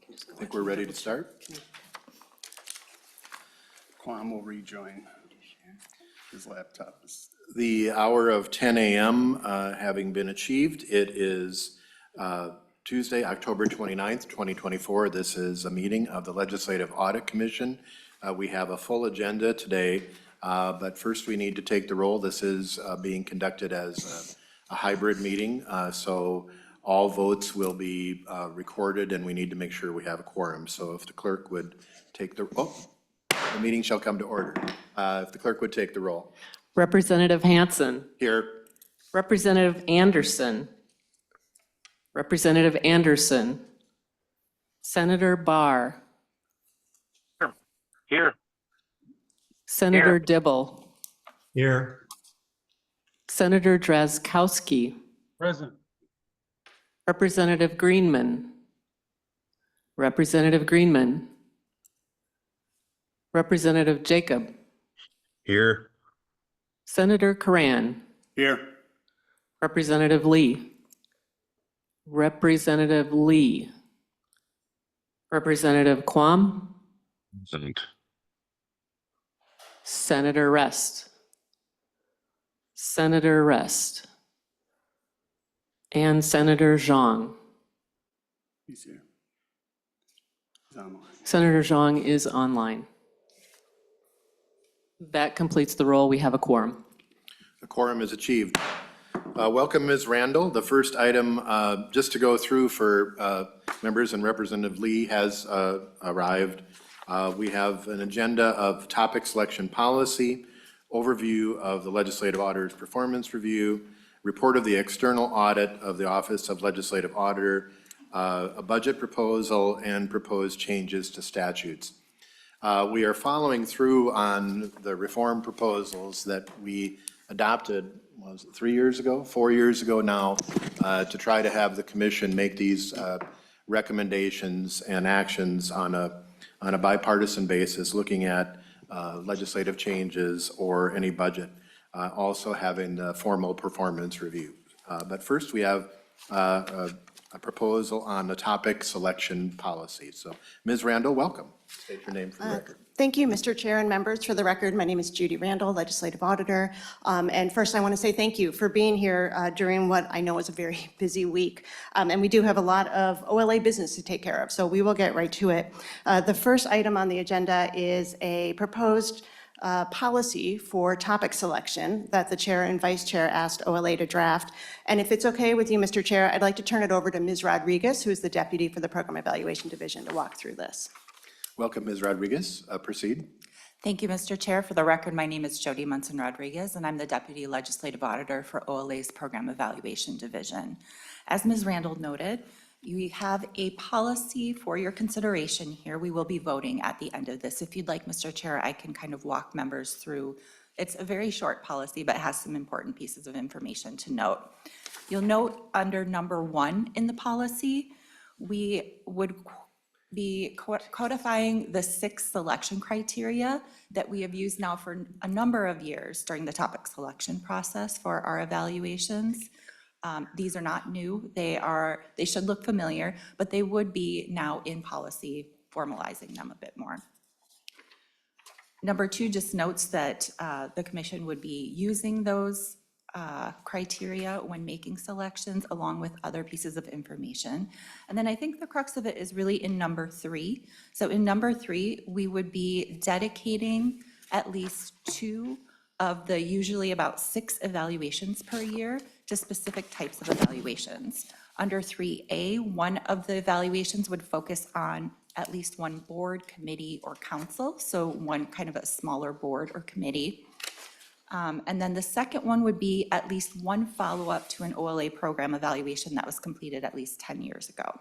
I think we're ready to start. Quam will rejoin his laptop. The hour of 10 a.m. Having been achieved, it is Tuesday, October 29th, 2024. This is a meeting of the Legislative Audit Commission. We have a full agenda today, but first we need to take the roll. This is being conducted as a hybrid meeting, so all votes will be recorded, and we need to make sure we have a quorum. So if the clerk would take the meeting shall come to order. If the clerk would take the roll. Representative Hansen. Here. Representative Anderson. Representative Anderson. Senator Barr. Here. Senator Dibble. Here. Senator Drazkowski. Present. Representative Greenman. Representative Greenman. Representative Jacob. Here. Senator Karan. Here. Representative Lee. Representative Lee. Representative Quam. Present. Senator Rest. Senator Rest. And Senator Zhang. He's here. He's online. Senator Zhang is online. That completes the roll. We have a quorum. The quorum is achieved. Welcome, Ms. Randall. The first item, just to go through for members, and Representative Lee has arrived. We have an agenda of topic selection policy, overview of the Legislative Auditor's performance review, report of the external audit of the Office of Legislative Auditor, a budget proposal, and proposed changes to statutes. We are following through on the reform proposals that we adopted, was it 3 years ago, 4 years ago now, to try to have the commission make these recommendations and actions on a bipartisan basis, looking at legislative changes or any budget, also having the formal performance review. But first we have a proposal on the topic selection policy. So Ms. Randall, welcome. State your name for the record. Thank you, Mr. Chair and members. For the record, my name is Judy Randall, Legislative Auditor. And first, I want to say thank you for being here during what I know is a very busy week. And we do have a lot of OLA business to take care of, so we will get right to it. The first item on the agenda is a proposed policy for topic selection that the chair and vice chair asked OLA to draft. And if it's okay with you, Mr. Chair, I'd like to turn it over to Ms. Rodriguez, who is the deputy for the Program Evaluation Division, to walk through this. Welcome, Ms. Rodriguez. Proceed. Thank you, Mr. Chair. For the record, my name is Jody Munson Rodriguez, and I'm the Deputy Legislative Auditor for OLA's Program Evaluation Division. As Ms. Randall noted, we have a policy for your consideration here. We will be voting at the end of this. If you'd like, Mr. Chair, I can kind of walk members through. It's a very short policy, but has some important pieces of information to note. You'll note under number 1 in the policy, we would be codifying the 6 selection criteria that we have used now for a number of years during the topic selection process for our evaluations. These are not new. They should look familiar, but they would be now in policy, formalizing them a bit more. Number 2 just notes that the commission would be using those criteria when making selections along with other pieces of information. And then I think the crux of it is really in number 3. So in number 3, we would be dedicating at least 2 of the usually about 6 evaluations per year to specific types of evaluations. Under 3A, one of the evaluations would focus on at least one board, committee, or council, so one kind of a smaller board or committee. And then the second one would be at least one follow-up to an OLA program evaluation that was completed at least 10 years ago.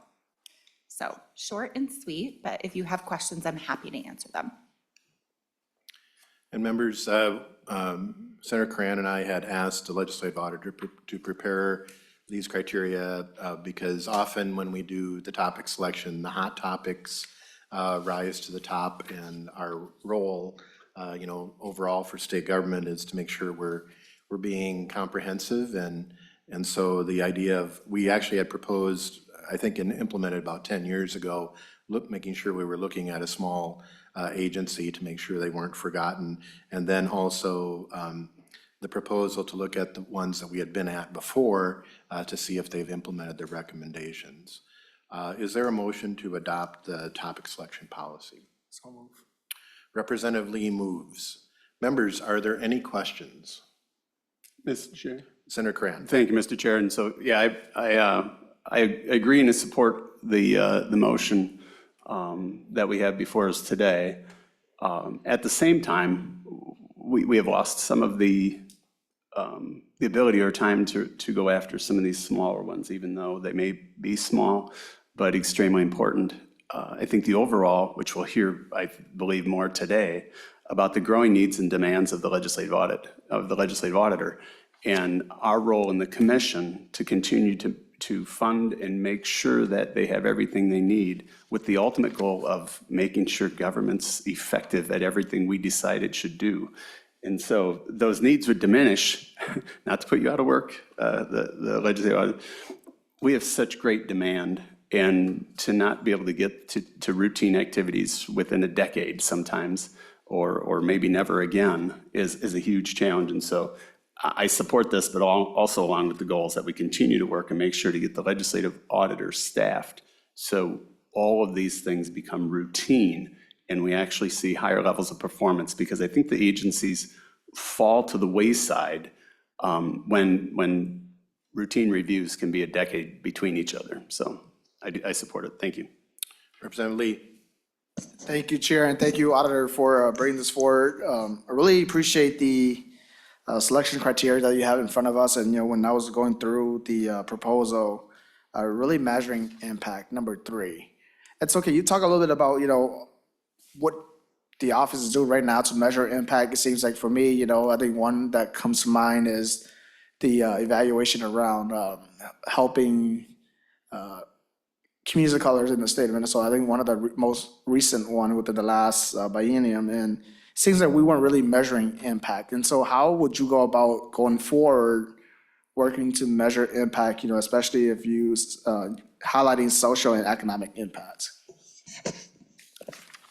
So short and sweet, but if you have questions, I'm happy to answer them. And members, Senator Karan and I had asked the Legislative Auditor to prepare these criteria because often when we do the topic selection, the hot topics rise to the top, and our role overall for state government is to make sure we're being comprehensive, and so the idea of, we actually had proposed, I think, and implemented about 10 years ago, making sure we were looking at a small agency to make sure they weren't forgotten. And then also the proposal to look at the ones that we had been at before to see if they've implemented their recommendations. Is there a motion to adopt the topic selection policy? So move. Representative Lee moves. Members, are there any questions? Mr. Chair. Senator Cran. Thank you, Mr. Chair. And so, yeah, I agree and support the motion that we have before us today. At the same time, we have lost some of the ability or time to go after some of these smaller ones, even though they may be small, but extremely important. I think the overall, which we'll hear, I believe, more today, about the growing needs and demands of the legislative auditor, and our role in the commission to continue to fund and make sure that they have everything they need, with the ultimate goal of making sure government's effective at everything we decide it should do. And so those needs would diminish, not to put you out of work, the legislative audit. We have such great demand, and to not be able to get to routine activities within a decade sometimes, or maybe never again, is a huge challenge. And so I support this, but also along with the goals that we continue to work and make sure to get the legislative auditor staffed so all of these things become routine and we actually see higher levels of performance, because I think the agencies fall to the wayside when routine reviews can be a decade between each other. So I support it. Thank you. Representative Lee. Thank you, Chair, and thank you, Auditor, for bringing this forward. I really appreciate the selection criteria that you have in front of us. And, when I was going through the proposal, really measuring impact, number 3. It's okay, you talk a little bit about, what the office is doing right now to measure impact. It seems like for me, I think one that comes to mind is the evaluation around helping communities of colors in the state of Minnesota. I think one of the most recent one within the last biennium, and it seems like we weren't really measuring impact. And so how would you go about going forward, working to measure impact, especially if you highlighting social and economic impacts?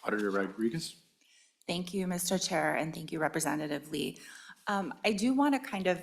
Auditor Rodriguez. Thank you, Mr. Chair, and thank you, Representative Lee. I do want to kind of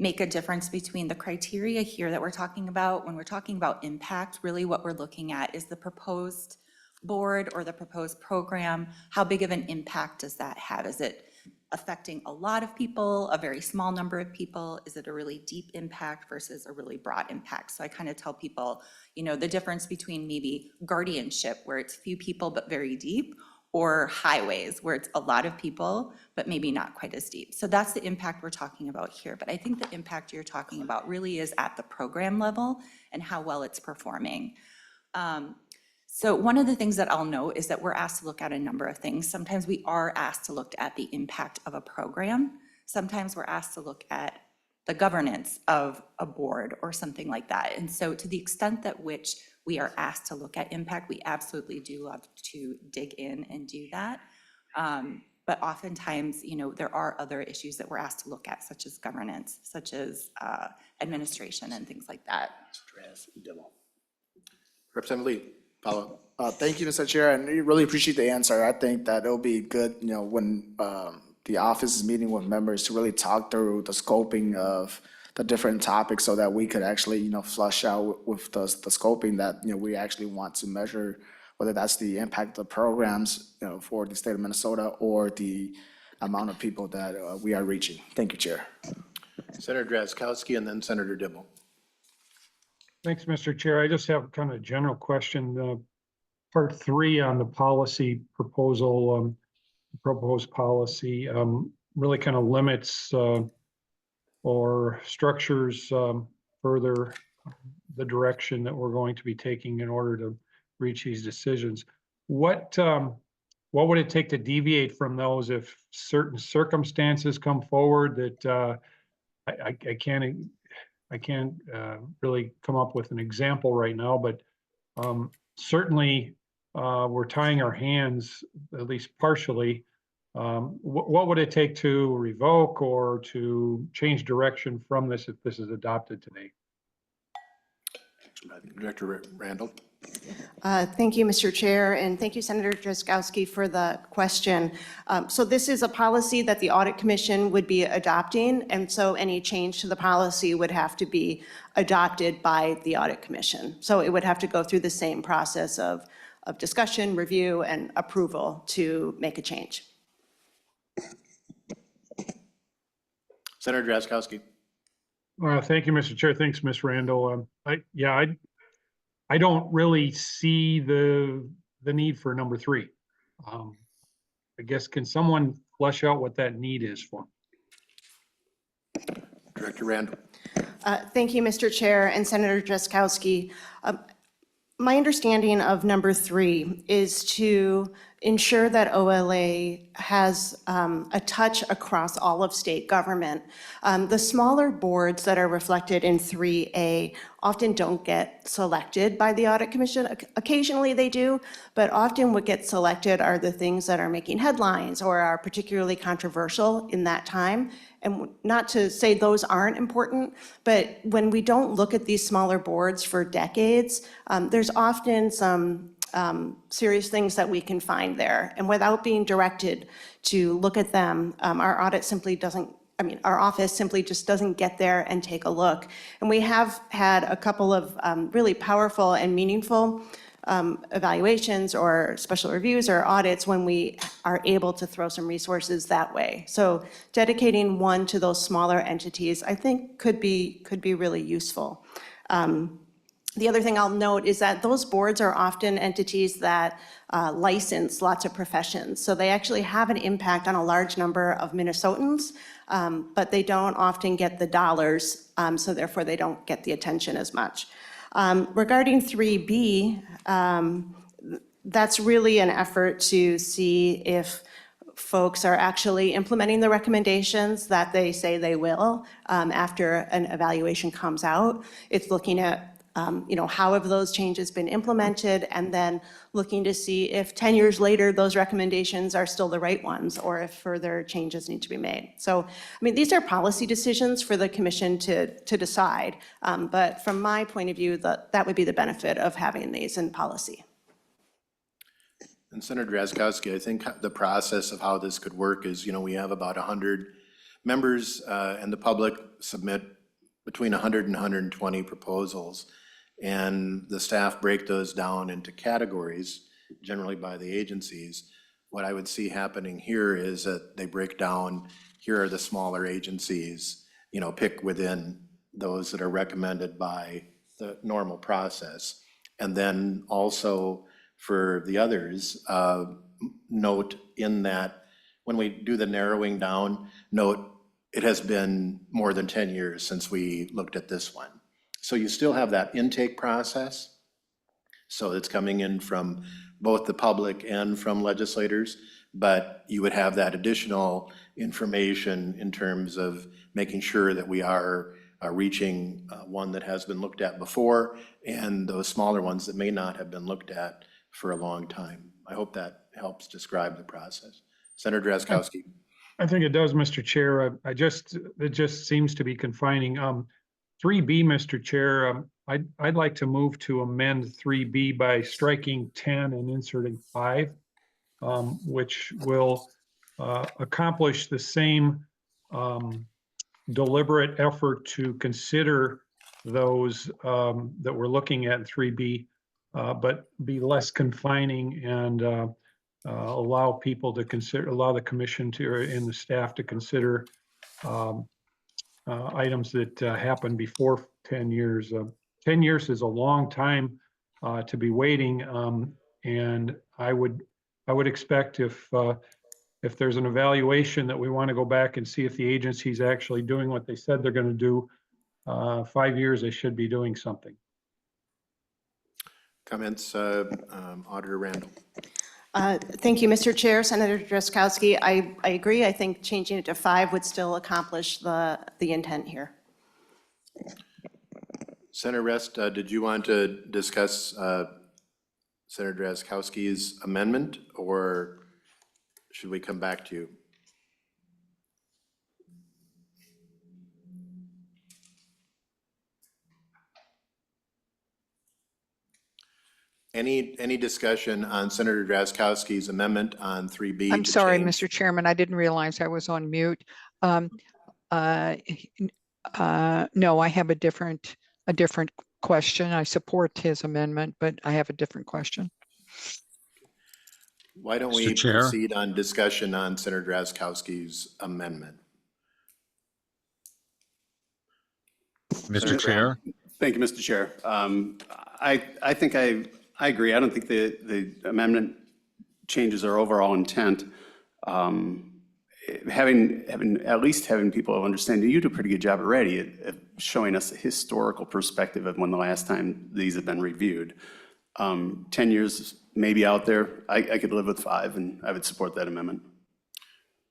make a difference between the criteria here that we're talking about. When we're talking about impact, really what we're looking at is the proposed board or the proposed program. How big of an impact does that have? Is it affecting a lot of people, a very small number of people? Is it a really deep impact versus a really broad impact? So I kind of tell people, the difference between maybe guardianship, where it's few people but very deep, or highways, where it's a lot of people, but maybe not quite as deep. So that's the impact we're talking about here. But I think the impact you're talking about really is at the program level and how well it's performing. So one of the things that I'll note is that we're asked to look at a number of things. Sometimes we are asked to look at the impact of a program. Sometimes we're asked to look at the governance of a board or something like that. And so to the extent that which we are asked to look at impact, we absolutely do love to dig in and do that. But oftentimes, there are other issues that we're asked to look at, such as governance, such as administration and things like that. Representative Lee, follow up. Thank you, Mr. Chair, and we really appreciate the answer. I think that it'll be good, when the office is meeting with members to really talk through the scoping of the different topics so that we could actually, flush out with the scoping that, we actually want to measure, whether that's the impact of the programs, for the state of Minnesota or the amount of people that we are reaching. Thank you, Chair. Senator Drazkowski and then Senator Dibble. Thanks, Mr. Chair. I just have kind of a general question. Part 3 on the policy proposal, proposed policy, really kind of limits or structures further the direction that we're going to be taking in order to reach these decisions. What would it take to deviate from those if certain circumstances come forward that I can't really come up with an example right now, but certainly we're tying our hands, at least partially. What would it take to revoke or to change direction from this if this is adopted today? Director Randall. Thank you, Mr. Chair, and thank you, Senator Drazkowski, for the question. So this is a policy that the Audit Commission would be adopting, and so any change to the policy would have to be adopted by the Audit Commission. So it would have to go through the same process of discussion, review, and approval to make a change. Senator Drazkowski. Thank you, Mr. Chair. Thanks, Ms. Randall. I don't really see the need for number 3. I guess, can someone flesh out what that need is for? Director Randall. Thank you, Mr. Chair and Senator Drazkowski. My understanding of number 3 is to ensure that OLA has a touch across all of state government. The smaller boards that are reflected in 3A often don't get selected by the Audit Commission. Occasionally they do, but often what gets selected are the things that are making headlines or are particularly controversial in that time. And not to say those aren't important, but when we don't look at these smaller boards for decades, there's often some serious things that we can find there. And without being directed to look at them, our office simply just doesn't get there and take a look. And we have had a couple of really powerful and meaningful evaluations or special reviews or audits when we are able to throw some resources that way. So dedicating one to those smaller entities, I think could be really useful. The other thing I'll note is that those boards are often entities that license lots of professions. So they actually have an impact on a large number of Minnesotans, but they don't often get the dollars, so therefore they don't get the attention as much. Regarding 3B, that's really an effort to see if folks are actually implementing the recommendations that they say they will after an evaluation comes out. It's looking at how have those changes been implemented, and then looking to see if 10 years later those recommendations are still the right ones or if further changes need to be made. So, these are policy decisions for the commission to decide, but from my point of view, that would be the benefit of having these in policy. And Senator Drazkowski, I think the process of how this could work is, we have about 100 members and the public submit between 100 and 120 proposals. And the staff break those down into categories, generally by the agencies. What I would see happening here is that they break down, here are the smaller agencies, pick within those that are recommended by the normal process. And then also for the others, note in that when we do the narrowing down, note it has been more than 10 years since we looked at this one. So you still have that intake process. So it's coming in from both the public and from legislators, but you would have that additional information in terms of making sure that we are reaching one that has been looked at before and those smaller ones that may not have been looked at for a long time. I hope that helps describe the process. Senator Drazkowski. I think it does, Mr. Chair. It just seems to be confining. 3B, Mr. Chair, I'd like to move to amend 3B by striking 10 and inserting 5, which will accomplish the same deliberate effort to consider those that we're looking at in 3B, but be less confining and allow people to consider, allow the commission to and the staff to consider items that happened before 10 years. 10 years is a long time to be waiting, and I would expect if there's an evaluation that we want to go back and see if the agency's actually doing what they said they're going to do, 5 years they should be doing something. Comments, Auditor Randall. Thank you, Mr. Chair. Senator Drazkowski, I agree. I think changing it to 5 would still accomplish the intent here. Senator Rest, did you want to discuss Senator Drazkowski's amendment, or should we come back to you? Any discussion on Senator Drazkowski's amendment on 3B? I'm to sorry, change- Mr. Chairman, I didn't realize I was on mute. No, I have a different question. I support his amendment, but I have a different question. Why don't Mr. we Chair? proceed on discussion on Senator Drazkowski's amendment? Mr. Chair, Thank you, Mr. Chair. I think I agree. I don't think the amendment changes our overall intent. Having at least having people understand, you do a pretty good job already at showing us a historical perspective of when the last time these have been reviewed. 10 years maybe out there. I could live with 5, and I would support that amendment.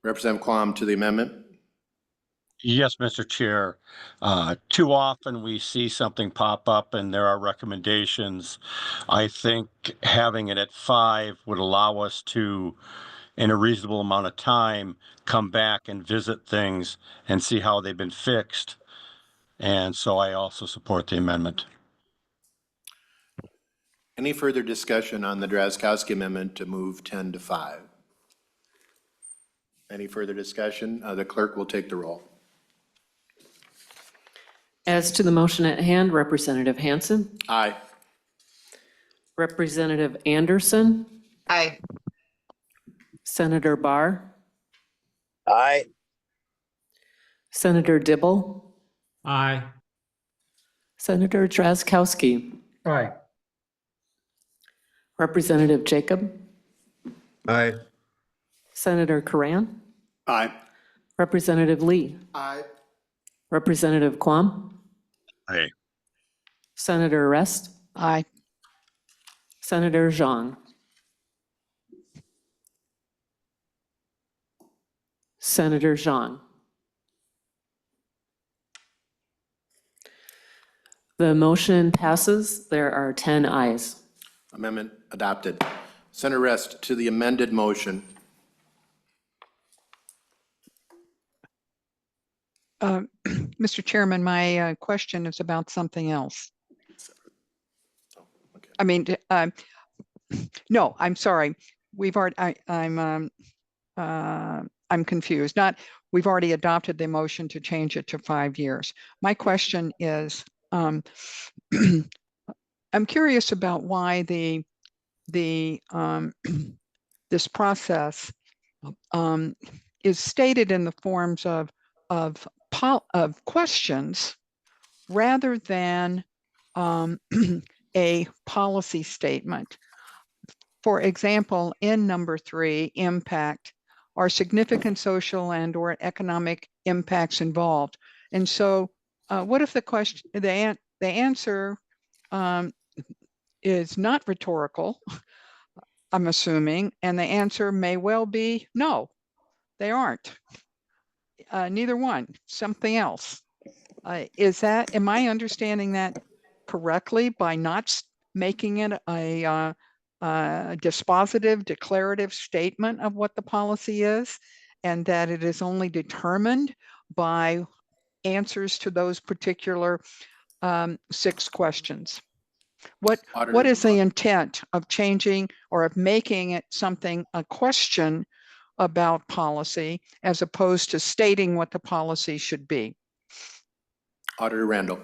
Representative Quam to the amendment. yes, Mr. Chair. Too often we see something pop up and there are recommendations. I think having it at 5 would allow us to, in a reasonable amount of time, come back and visit things and see how they've been fixed. And so I also support the amendment. Any further discussion on the Drazkowski amendment to move 10 to 5? Any further discussion? The clerk will take the roll. As to the motion at hand, Representative Hansen, Aye. Representative Anderson, Aye. Senator Barr, Aye. Senator Dibble, Aye. Senator Drazkowski, Aye. Representative Jacob, Aye. Senator Karan, Aye. Representative Lee, Aye. Representative Quam, Aye. Senator Rest, Aye. Senator Zhang. Senator Zhang. The motion passes. There are 10 ayes. Amendment adopted. Senator Rest to the amended motion. Mr. Chairman, my question is about something else. Okay. I mean, no, I'm sorry. We've already, I'm confused. We've already adopted the motion to change it to 5 years. My question is, I'm curious about why this process is stated in the forms of questions rather than a policy statement. For example, in number 3, impact, are significant social and or economic impacts involved? And so what if the question, the answer is not rhetorical, I'm assuming, and the answer may well be no, they aren't. Neither one, something else. Am I understanding that correctly by not making it a dispositive, declarative statement of what the policy is, and that it is only determined by answers to those particular 6 questions? What is the intent of changing or of making it something, a question about policy, as opposed to stating what the policy should be? Auditor Randall.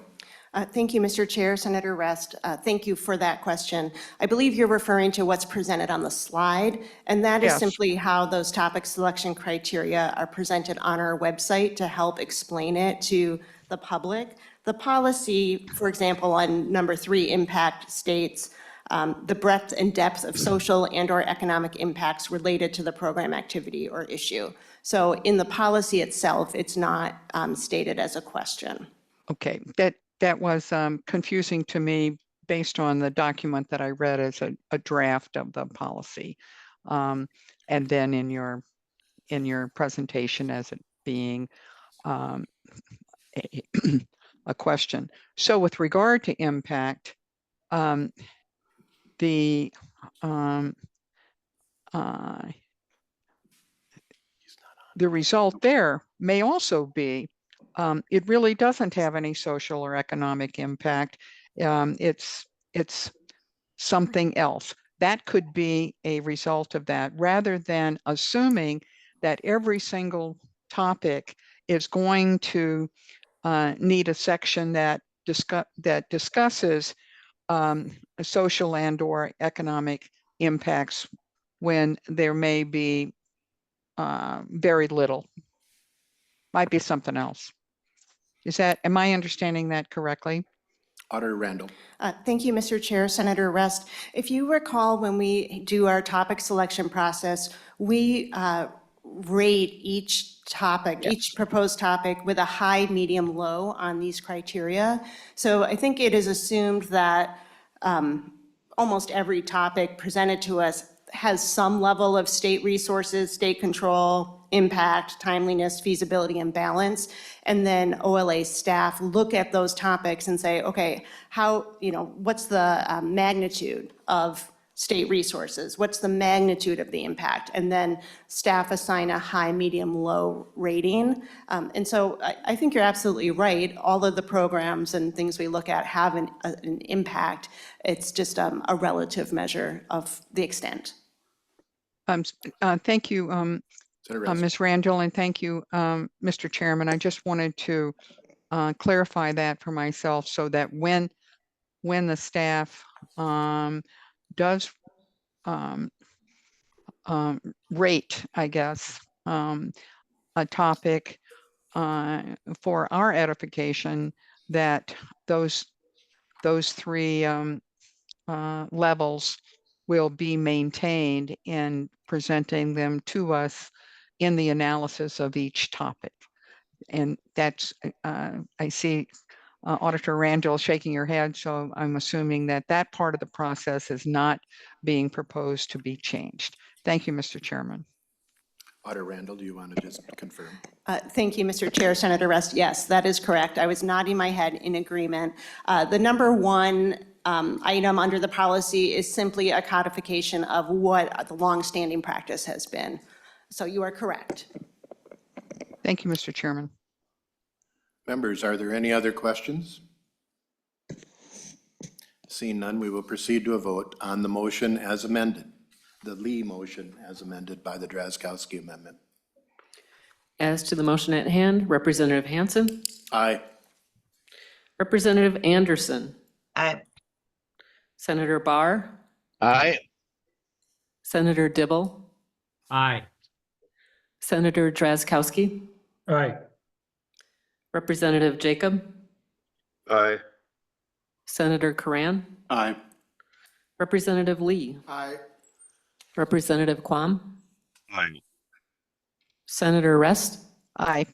Thank you, Mr. Chair. Senator Rest, thank you for that question. I believe you're referring to what's presented on the slide, and that is Yes. simply how those topic selection criteria are presented on our website to help explain it to the public. The policy, for example, on number 3, impact, states the breadth and depth of social and or economic impacts related to the program activity or issue. So in the policy itself, it's not stated as a question. Okay, that was confusing to me based on the document that I read as a draft of the policy. And then in your presentation as it being a question. So with regard to impact, the result there may also be it really doesn't have any social or economic impact. It's something else. That could be a result of that, rather than assuming that every single topic is going to need a section that discusses social and or economic impacts when there may be very little. Might be something else. Am I understanding that correctly? Auditor Randall. Thank you, Mr. Chair. Senator Rest, if you recall, when we do our topic selection process, we rate each topic, each proposed topic with a high, medium, low on these criteria. So I think it is assumed that almost every topic presented to us has some level of state resources, state control, impact, timeliness, feasibility, and balance. And then OLA staff look at those topics and say, okay, what's the magnitude of state resources? What's the magnitude of the impact? And then staff assign a high, medium, low rating. And so I think you're absolutely right. All of the programs and things we look at have an impact. It's just a relative measure of the extent. Thank you, Ms. Randall, and thank you, Mr. Chairman. I just wanted to clarify that for myself so that when the staff does rate, I guess, a topic for our edification, that those three levels will be maintained in presenting them to us in the analysis of each topic. And that's, I see Auditor Randall shaking her head, so I'm assuming that that part of the process is not being proposed to be changed. Thank you, Mr. Chairman. Auditor Randall, do you want to just confirm? Thank you, Mr. Chair. Senator Rest, yes, that is correct. I was nodding my head in agreement. The number one item under the policy is simply a codification of what the longstanding practice has been. So you are correct. Thank you, Mr. Chairman. Members, are there any other questions? Seeing none, we will proceed to a vote on the motion as amended, the Lee motion as amended by the Drazkowski amendment. As to the motion at hand, Representative Hansen, Aye. Representative Anderson, Aye. Senator Barr, Aye. Senator Dibble, Aye. Senator Drazkowski, Aye. Representative Jacob, Aye. Senator Karan, Aye. Representative Lee, Aye. Representative Quam, Aye. Senator Rest, Aye.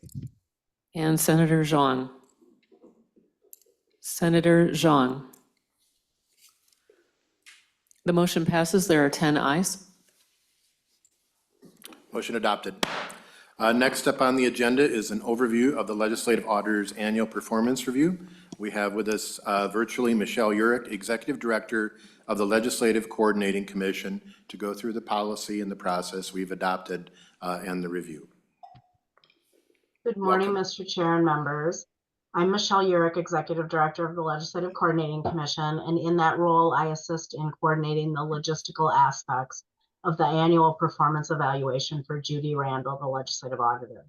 and Senator Zhang. Senator Zhang. The motion passes. There are 10 ayes. Motion adopted. Next up on the agenda is an overview of the Legislative Auditor's Annual Performance Review. We have with us virtually Michelle Urich, Executive Director of the Legislative Coordinating Commission, to go through the policy and the process we've adopted and the review. Good morning, Mr. Chair and members. I'm Michelle Urich, Executive Director of the Legislative Coordinating Commission, and in that role, I assist in coordinating the logistical aspects of the annual performance evaluation for Judy Randall, the Legislative Auditor.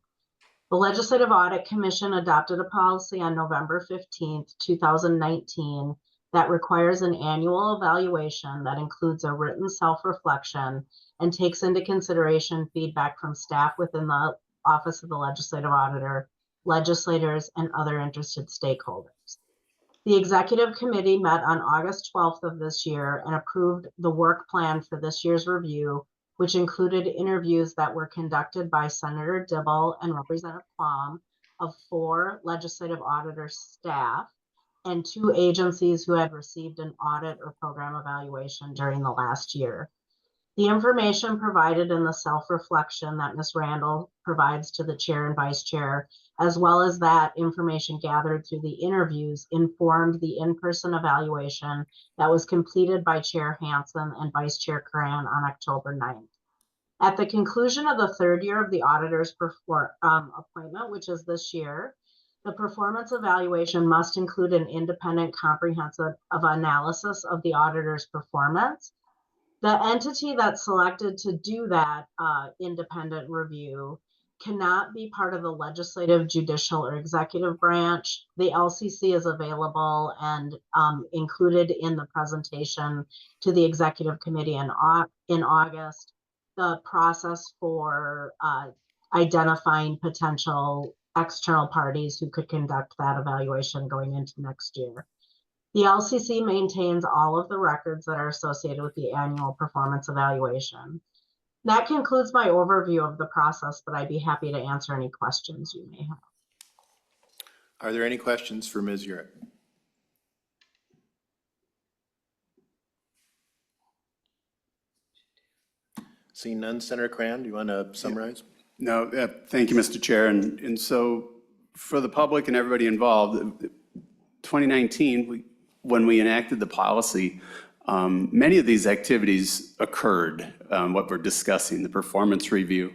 The Legislative Audit Commission adopted a policy on November 15th, 2019 that requires an annual evaluation that includes a written self-reflection and takes into consideration feedback from staff within the Office of the Legislative Auditor, legislators, and other interested stakeholders. The Executive Committee met on August 12th of this year and approved the work plan for this year's review, which included interviews that were conducted by Senator Dibble and Representative Quam of 4 Legislative Auditor staff and 2 agencies who had received an audit or program evaluation during the last year. The information provided in the self-reflection that Ms. Randall provides to the chair and vice chair, as well as that information gathered through the interviews, informed the in-person evaluation that was completed by Chair Hansen and Vice Chair Karan on October 9th. At the conclusion of the 3rd year of the auditor's appointment, which is this year, The performance evaluation must include an independent comprehensive analysis of the auditor's performance. The entity that's selected to do that independent review cannot be part of the legislative, judicial, or executive branch. The LCC is available and included in the presentation to the executive committee in August. The process for identifying potential external parties who could conduct that evaluation going into next year. The LCC maintains all of the records that are associated with the annual performance evaluation. That concludes my overview of the process, but I'd be happy to answer any questions you may have. Are there any questions for Ms. Urick? Seeing none, Senator Cran, do you want to summarize? No, thank you, Mr. Chair. And so for the public and everybody involved, 2019, when we enacted the policy, many of these activities occurred, what we're discussing, the performance review,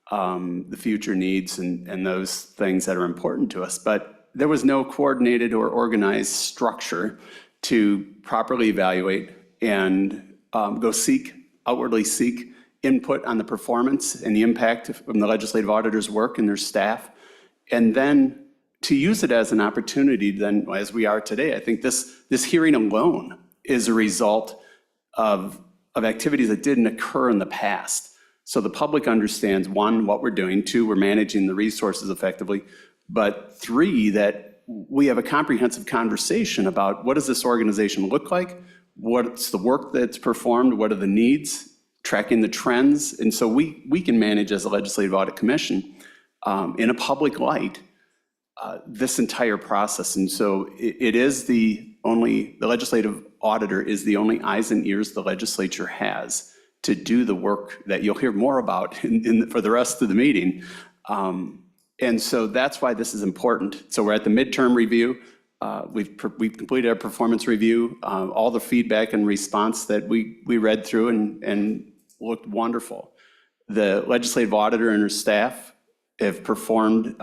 the future needs, and those things that are important to us. But there was no coordinated or organized structure to properly evaluate and outwardly seek input on the performance and the impact from the legislative auditor's work and their staff, and then to use it as an opportunity then, as we are today. I think this hearing alone is a result of activities that didn't occur in the past. So the public understands, one, what we're doing, two, we're managing the resources effectively, but three, that we have a comprehensive conversation about what does this organization look like, what's the work that's performed, what are the needs, tracking the trends. And so we can manage as a Legislative Audit Commission in a public light this entire process. And so it is the legislative auditor is the only eyes and ears the legislature has to do the work that you'll hear more about for the rest of the meeting. And so that's why this is important. So we're at the midterm review. We've completed our performance review. All the feedback and response that we read through and looked wonderful. The legislative auditor and her staff have performed,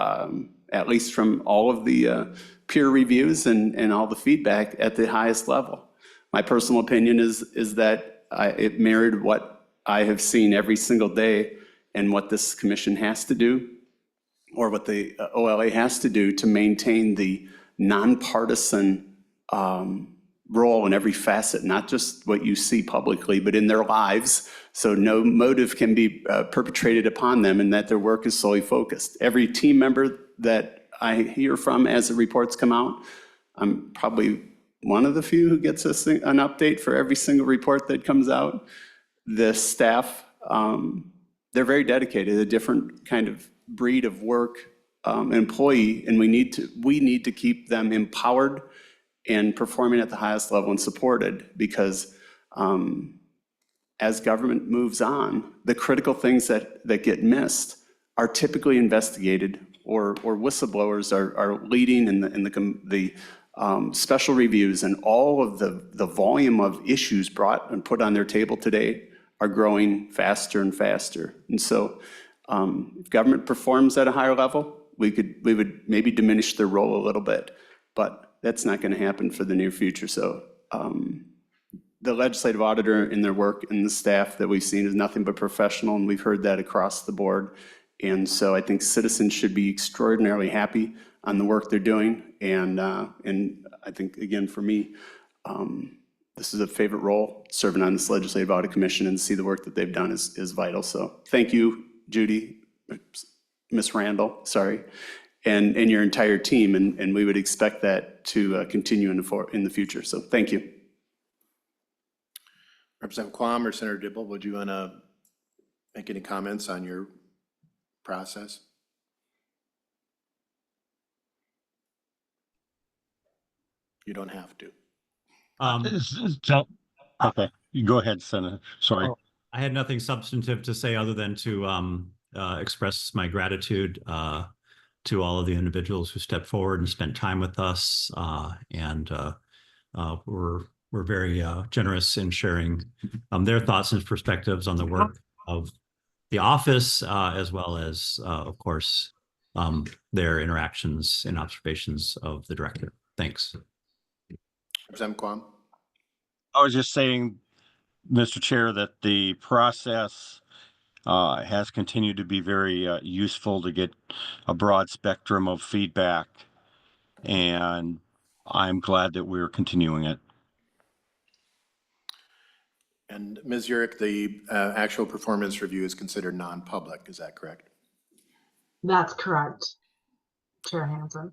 at least from all of the peer reviews and all the feedback, at the highest level. My personal opinion is that it mirrored what I have seen every single day and what this commission has to do, or what the OLA has to do to maintain the nonpartisan role in every facet, not just what you see publicly, but in their lives. So no motive can be perpetrated upon them, and that their work is solely focused. Every team member that I hear from as the reports come out, I'm probably one of the few who gets an update for every single report that comes out. The staff, they're very dedicated, a different kind of breed of work employee, and we need to keep them empowered and performing at the highest level and supported, because as government moves on, the critical things that get missed are typically investigated, or whistleblowers are leading in the special reviews, and all of the volume of issues brought and put on their table today are growing faster and faster. And so if government performs at a higher level, we would maybe diminish their role a little bit, but that's not going to happen for the near future. So the legislative auditor in their work and the staff that we've seen is nothing but professional, and we've heard that across the board. And so I think citizens should be extraordinarily happy on the work they're doing. And I think, again, for me, this is a favorite role, serving on this Legislative Audit Commission, and see the work that they've done is vital. So thank you, Judy, Ms. Randall, sorry, and your entire team. And we would expect that to continue in the future. So thank you. Representative Quam or Senator Dibble, would you want to make any comments on your process? You don't have to. Okay, you go ahead, Senator. Sorry. I had nothing substantive to say other than to express my gratitude to all of the individuals who stepped forward and spent time with us, and we're very generous in sharing their thoughts and perspectives on the work of the office, as well as, of course, their interactions and observations of the director. Thanks. Representative Quam. I was just saying, Mr. Chair, that the process has continued to be very useful to get a broad spectrum of feedback, and I'm glad that we're continuing it. And Ms. Urick, the actual performance review is considered non-public, is that correct? That's correct, Chair Hansen.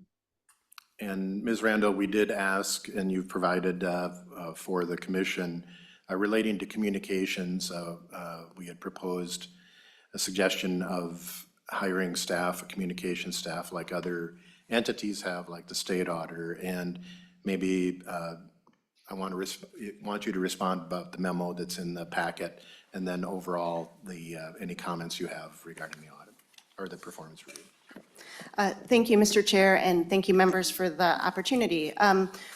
And Ms. Randall, we did ask, and you've provided for the commission relating to communications. We had proposed a suggestion of hiring staff, a communication staff like other entities have, like the state auditor. And maybe I want you to respond about the memo that's in the packet, and then overall any comments you have regarding the audit or the performance review. Thank you, Mr. Chair, and thank you, members, for the opportunity.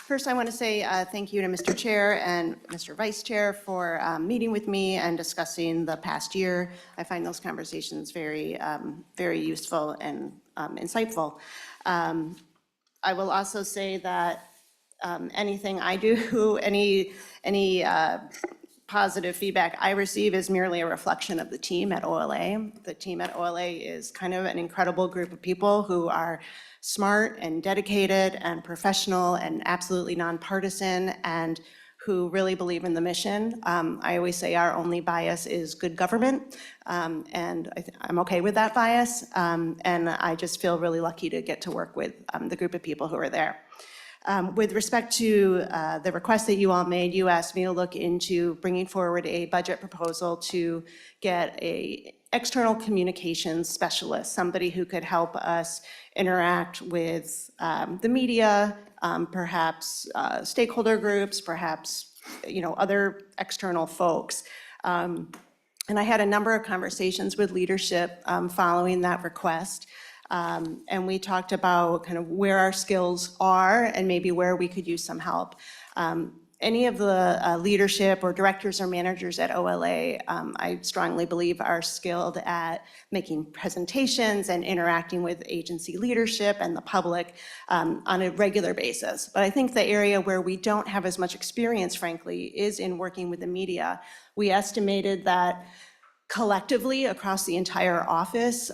First, I want to say thank you to Mr. Chair and Mr. Vice Chair for meeting with me and discussing the past year. I find those conversations very, very useful and insightful. I will also say that anything I do, any positive feedback I receive is merely a reflection of the team at OLA. The team at OLA is kind of an incredible group of people who are smart and dedicated and professional and absolutely nonpartisan and who really believe in the mission. I always say our only bias is good government, and I'm okay with that bias. And I just feel really lucky to get to work with the group of people who are there. With respect to the request that you all made, you asked me to look into bringing forward a budget proposal to get a external communications specialist, somebody who could help us interact with the media, perhaps stakeholder groups, perhaps other external folks. And I had a number of conversations with leadership following that request. And we talked about kind of where our skills are and maybe where we could use some help. Any of the leadership or directors or managers at OLA, I strongly believe are skilled at making presentations and interacting with agency leadership and the public on a regular basis. But I think the area where we don't have as much experience, frankly, is in working with the media. We estimated that collectively across the entire office,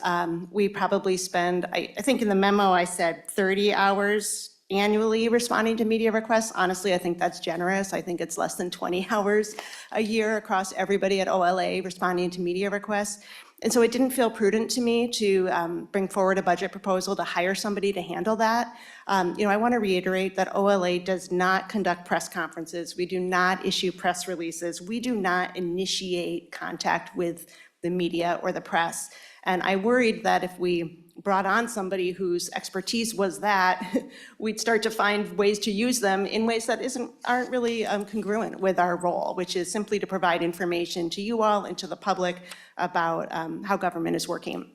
we probably spend, I think in the memo I said 30 hours annually responding to media requests. Honestly, I think that's generous. I think it's less than 20 hours a year across everybody at OLA responding to media requests. And so it didn't feel prudent to me to bring forward a budget proposal to hire somebody to handle that. I want to reiterate that OLA does not conduct press conferences. We do not issue press releases. We do not initiate contact with the media or the press. And I worried that if we brought on somebody whose expertise was that, we'd start to find ways to use them in ways that aren't really congruent with our role, which is simply to provide information to you all and to the public about how government is working.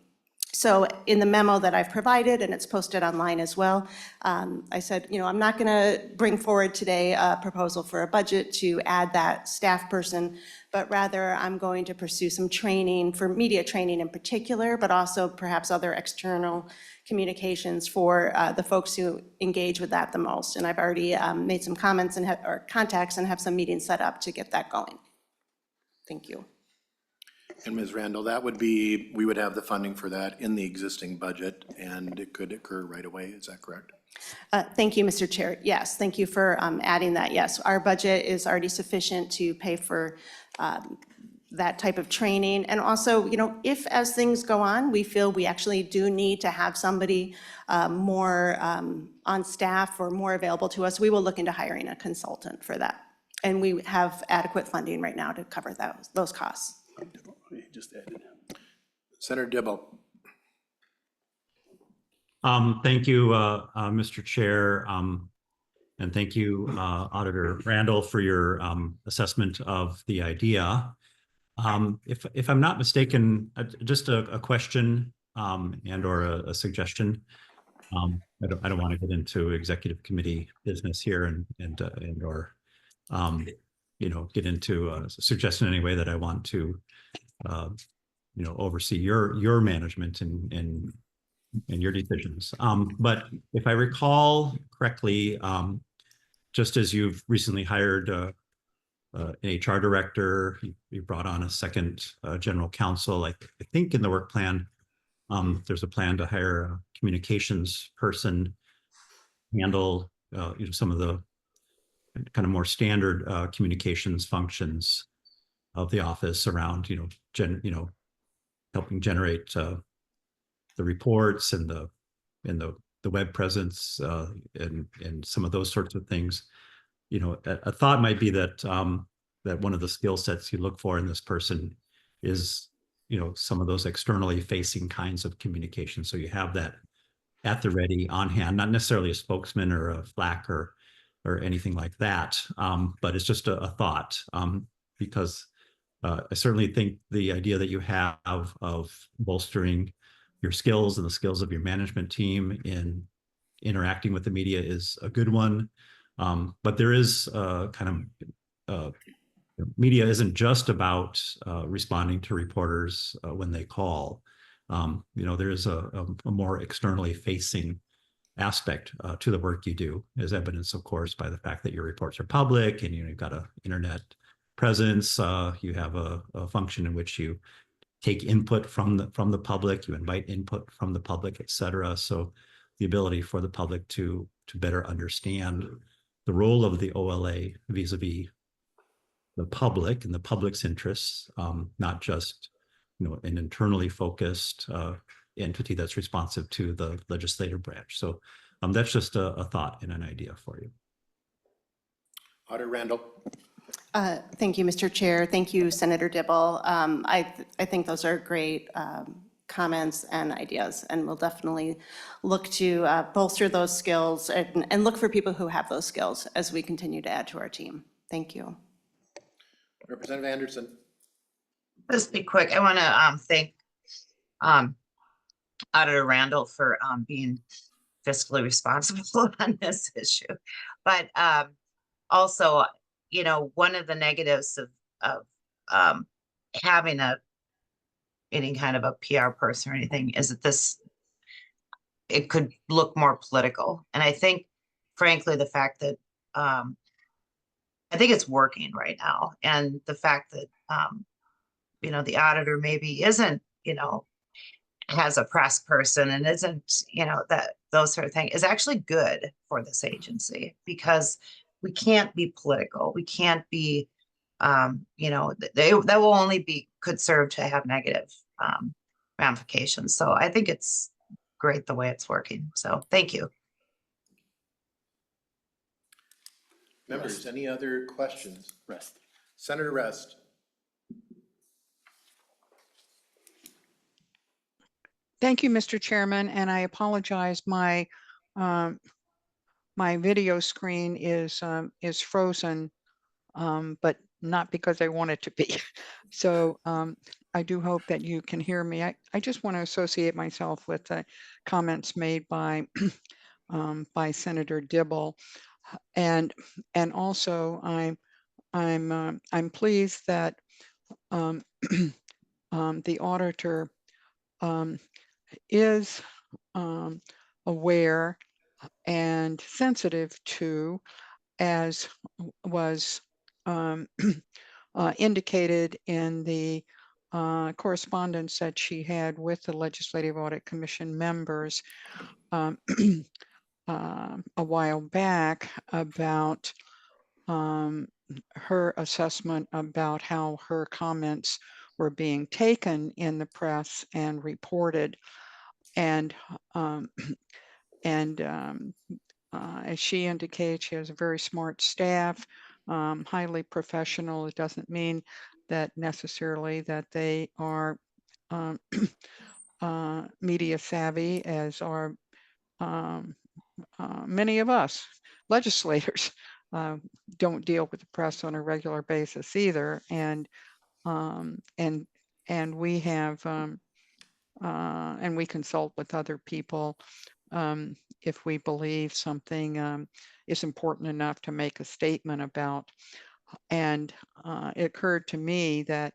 So in the memo that I've provided, and it's posted online as well, I said, I'm not going to bring forward today a proposal for a budget to add that staff person, but rather I'm going to pursue some training for media training in particular, but also perhaps other external communications for the folks who engage with that the most. And I've already made some comments or contacts and have some meetings set up to get that going. Thank you. And Ms. Randall, that would be, we would have the funding for that in the existing budget, and it could occur right away, is that correct? Thank you, Mr. Chair. Yes, thank you for adding that. Yes, our budget is already sufficient to pay for that type of training. And also, if as things go on, we feel we actually do need to have somebody more on staff or more available to us, we will look into hiring a consultant for that. And we have adequate funding right now to cover those costs. Just added. Senator Dibble. Thank you, Mr. Chair. And thank you, Auditor Randall, for your assessment of the idea. If I'm not mistaken, just a question and or a suggestion. I don't want to get into executive committee business here and or get into a suggestion anyway that I want to oversee your management and and your decisions. But if I recall correctly, just as you've recently hired an HR director, you brought on a second general counsel. I think in the work plan, there's a plan to hire a communications person, handle some of the kind of more standard communications functions of the office around helping generate the reports and the web presence and some of those sorts of things. A thought might be that that one of the skill sets you look for in this person is some of those externally facing kinds of communication. So you have that at the ready, on hand, not necessarily a spokesman or a Slack or anything like that, but it's just a thought, because I certainly think the idea that you have of bolstering your skills and the skills of your management team in interacting with the media is a good one. But there is media isn't just about responding to reporters when they call. There is a more externally facing aspect to the work you do, as evidenced, of course, by the fact that your reports are public and you've got an internet presence. You have a function in which you take input from the public, you invite input from the public, et cetera. So the ability for the public to better understand the role of the OLA vis-a-vis the public and the public's interests, not just an internally focused entity that's responsive to the legislative branch. So that's just a thought and an idea for you. Auditor Randall. Thank you, Mr. Chair. Thank you, Senator Dibble. I think those are great comments and ideas, and we'll definitely look to bolster those skills and look for people who have those skills as we continue to add to our team. Thank you. Representative Anderson. Let's be quick. I want to thank Auditor Randall for being fiscally responsible on this issue. But also, one of the negatives of having any kind of a PR person or anything is that it could look more political. And I think, frankly, the fact that I think it's working right now. And the fact that, the auditor maybe isn't, has a press person and isn't, that those sort of things is actually good for this agency, because we can't be political. We can't be, that will only could serve to have negative ramifications. So I think it's great the way it's working. So thank you. Members, any other questions? Rest. Senator Rest. Thank you, Mr. Chairman, and I apologize. My video screen is frozen, but not because I want it to be. So I do hope that you can hear me. I just want to associate myself with the comments made by by Senator Dibble, and also I'm pleased that the auditor is aware and sensitive to, as was indicated in the correspondence that she had with the Legislative Audit Commission members a while back, about her assessment about how her comments were being taken in the press and reported. And as she indicates, she has a very smart staff, highly professional. It doesn't mean that necessarily that they are media savvy, as are many of us legislators. Don't deal with the press on a regular basis either, and we have and we consult with other people if we believe something is important enough to make a statement about. And it occurred to me that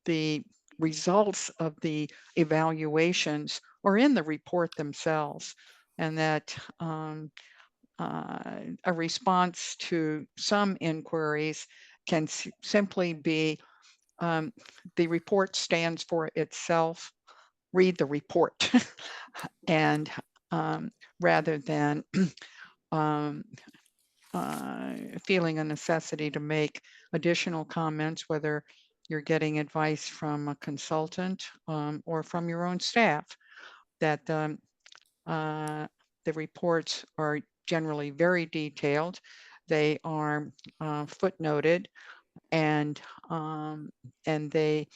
the results of the evaluations or in the report themselves, and that a response to some inquiries can simply be the report stands for itself. Read the report, and rather than feeling a necessity to make additional comments, whether you're getting advice from a consultant or from your own staff, that the reports are generally very detailed. They are footnoted, and they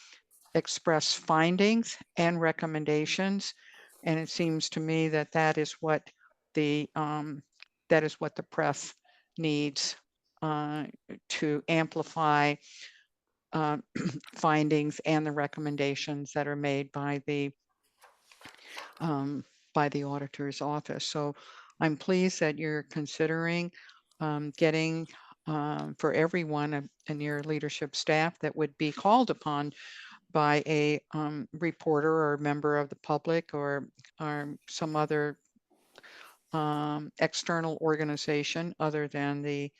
express findings and recommendations. And it seems to me that that is what the press needs to amplify findings and the recommendations that are made by the auditor's office. So I'm pleased that you're considering getting for everyone in your leadership staff that would be called upon by a reporter or member of the public or some other external organization other than the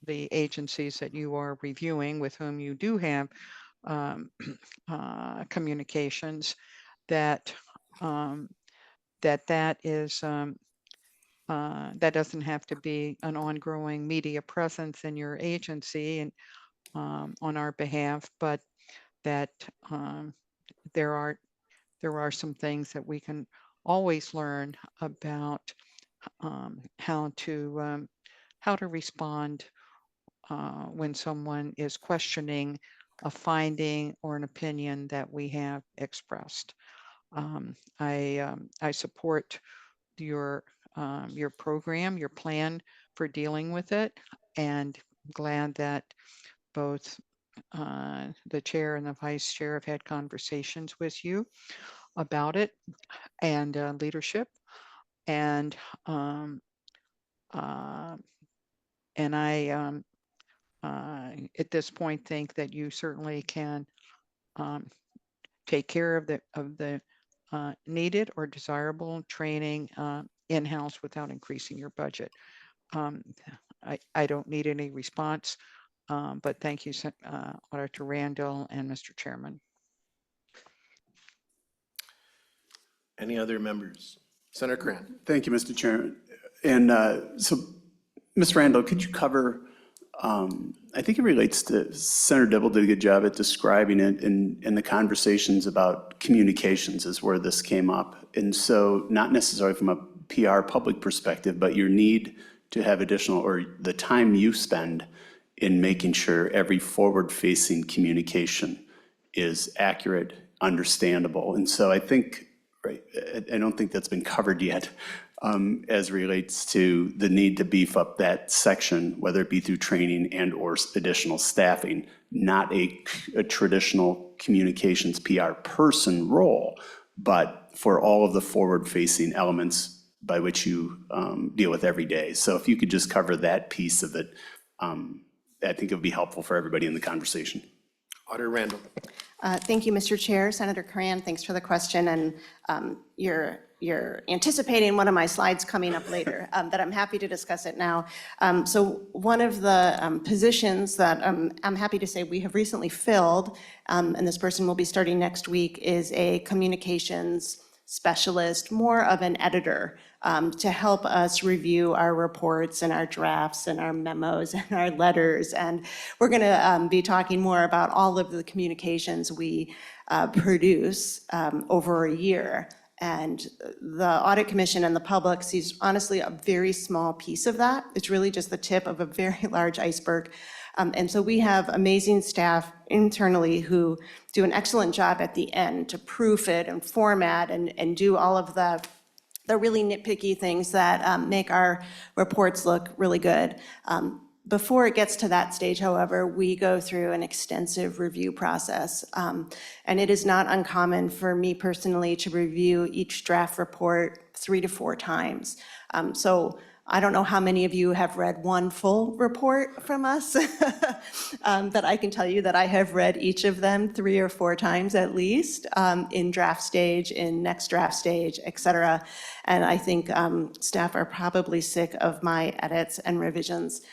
agencies that you are reviewing, with whom you do have communications, that that is that doesn't have to be an ongoing media presence in your agency and on our behalf, but that there are some things that we can always learn about how to respond when someone is questioning a finding or an opinion that we have expressed. I support your program, your plan for dealing with it, and glad that both the chair and the vice chair have had conversations with you about it, and leadership. And I at this point think that you certainly can take care of the needed or desirable training in-house without increasing your budget. I don't need any response, but thank you, Auditor Randall and Mr. Chairman. Any other members? Senator Cran. Thank you, Mr. Chairman. And so, Ms. Randall, could you cover, I think it relates to, Senator Dibble did a good job at describing it in the conversations about communications is where this came up. And so not necessarily from a PR public perspective, but your need to have additional, or the time you spend in making sure every forward-facing communication is accurate, understandable. And so I think, right, I don't think that's been covered yet as relates to the need to beef up that section, whether it be through training and or additional staffing, not a traditional communications PR person role, but for all of the forward-facing elements by which you deal with every day. So if you could just cover that piece of it, I think it would be helpful for everybody in the conversation. Auditor Randall. Thank you, Mr. Chair. Senator Cran, thanks for the question. And you're anticipating one of my slides coming up later, but I'm happy to discuss it now. So one of the positions that I'm happy to say we have recently filled, and this person will be starting next week, is a communications specialist, more of an editor, to help us review our reports and our drafts and our memos and our letters. And we're going to be talking more about all of the communications we produce over a year. And the Audit Commission and the public sees honestly a very small piece of that. It's really just the tip of a very large iceberg. And so we have amazing staff internally who do an excellent job at the end to proof it and format and do all of the really nitpicky things that make our reports look really good. Before it gets to that stage, however, we go through an extensive review process. And it is not uncommon for me personally to review each draft report 3 to 4 times. So I don't know how many of you have read one full report from us, but I can tell you that I have read each of them 3 or 4 times at least, in draft stage, in next draft stage, et cetera. And I think staff are probably sick of my edits and revisions,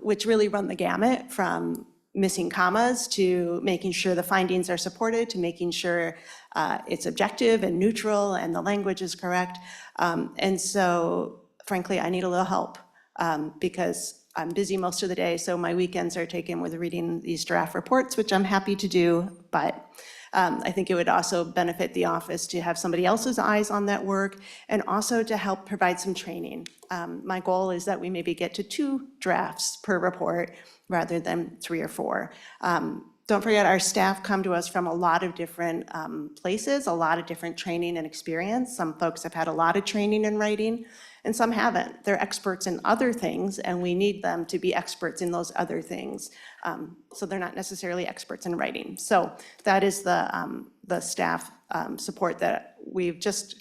which really run the gamut from missing commas to making sure the findings are supported, to making sure it's objective and neutral and the language is correct. And so frankly, I need a little help because I'm busy most of the day, so my weekends are taken with reading these draft reports, which I'm happy to do, but I think it would also benefit the office to have somebody else's eyes on that work and also to help provide some training. My goal is that we maybe get to 2 drafts per report rather than 3 or 4. Don't forget, our staff come to us from a lot of different places, a lot of different training and experience. Some folks have had a lot of training in writing, and some haven't. They're experts in other things, and we need them to be experts in those other things. So they're not necessarily experts in writing. So that is the staff support that we've just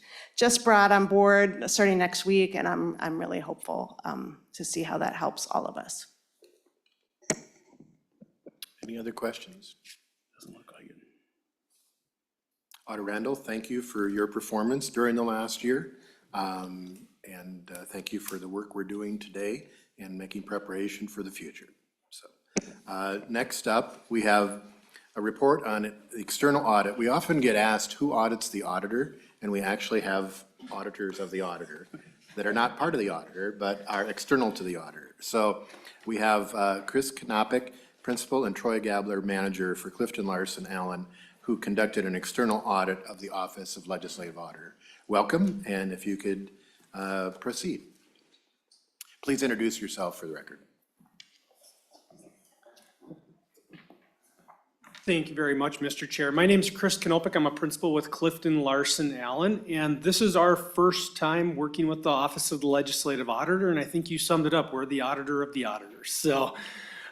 brought on board starting next week, and I'm really hopeful to see how that helps all of us. Any other questions? Doesn't look like it. Auditor Randall, thank you for your performance during the last year. Thank you for the work we're doing today and making preparation for the future. So next up, we have a report on the external audit. We often get asked who audits the auditor, and we actually have auditors of the auditor that are not part of the auditor, but are external to the auditor. So we have Chris Knopik, Principal, and Troy Gabler, Manager for Clifton Larson Allen, who conducted an external audit of the Office of Legislative Auditor. Welcome, and if you could proceed. Please introduce yourself for the record. Thank you very much, Mr. Chair. My name is Chris Knopik. I'm a principal with Clifton Larson Allen, and this is our first time working with the Office of the Legislative Auditor, and I think you summed it up. We're the auditor of the auditors. So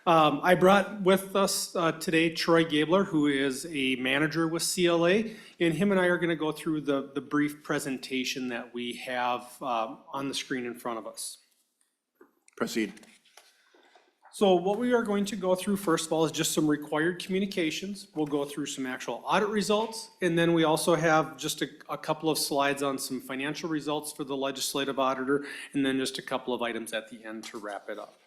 I brought with us today Troy Gabler, who is a manager with CLA, and him and I are going to go through the brief presentation that we have on the screen in front of us. Proceed. So what we are going to go through first of all is just some required communications. We'll go through some actual audit results, and then we also have just a couple of slides on some financial results for the legislative auditor, and then just a couple of items at the end to wrap it up.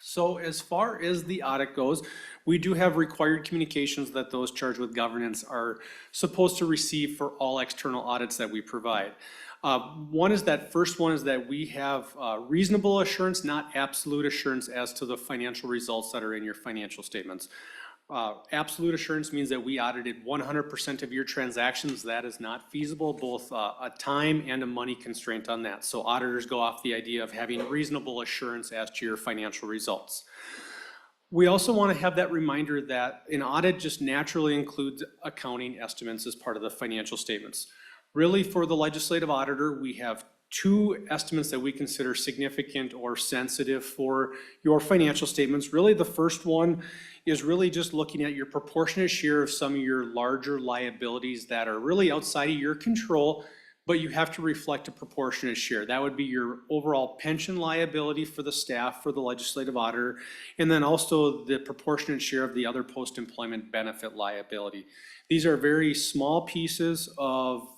So as far as the audit goes, we do have required communications that those charged with governance are supposed to receive for all external audits that we provide. First one is that we have reasonable assurance, not absolute assurance as to the financial results that are in your financial statements. Absolute assurance means that we audited 100% of your transactions. That is not feasible, both a time and a money constraint on that. So auditors go off the idea of having reasonable assurance as to your financial results. We also want to have that reminder that an audit just naturally includes accounting estimates as part of the financial statements. Really, for the legislative auditor, we have 2 estimates that we consider significant or sensitive for your financial statements. Really, the first one is really just looking at your proportionate share of some of your larger liabilities that are really outside of your control, but you have to reflect a proportionate share. That would be your overall pension liability for the staff, for the legislative auditor, and then also the proportionate share of the other post-employment benefit liability. These are very small pieces of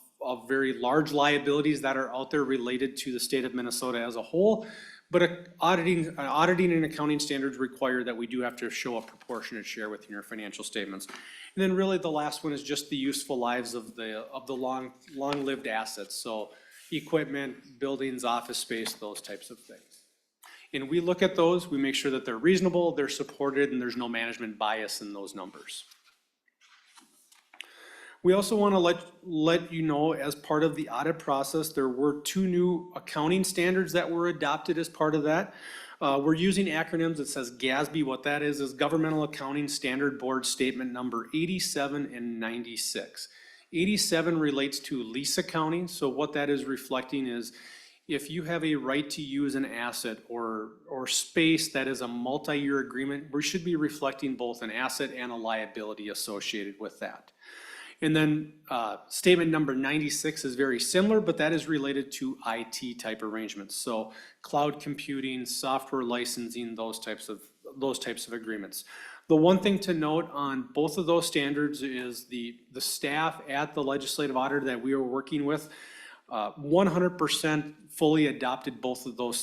very large liabilities that are out there related to the state of Minnesota as a whole, but auditing and accounting standards require that we do have to show a proportionate share within your financial statements. And then really the last one is just the useful lives of the long-lived assets, so equipment, buildings, office space, those types of things. And we look at those, we make sure that they're reasonable, they're supported, and there's no management bias in those numbers. We also want to let you know, as part of the audit process, there were 2 new accounting standards that were adopted as part of that. We're using acronyms. It says GASB. What that is Governmental Accounting Standard Board Statement number 87 and 96. 87 relates to lease accounting. So what that is reflecting is if you have a right to use an asset or space that is a multi-year agreement, we should be reflecting both an asset and a liability associated with that. And then statement number 96 is very similar, but that is related to IT type arrangements. So cloud computing, software licensing, those types of agreements. The one thing to note on both of those standards is the staff at the legislative auditor that we were working with 100% fully adopted both of those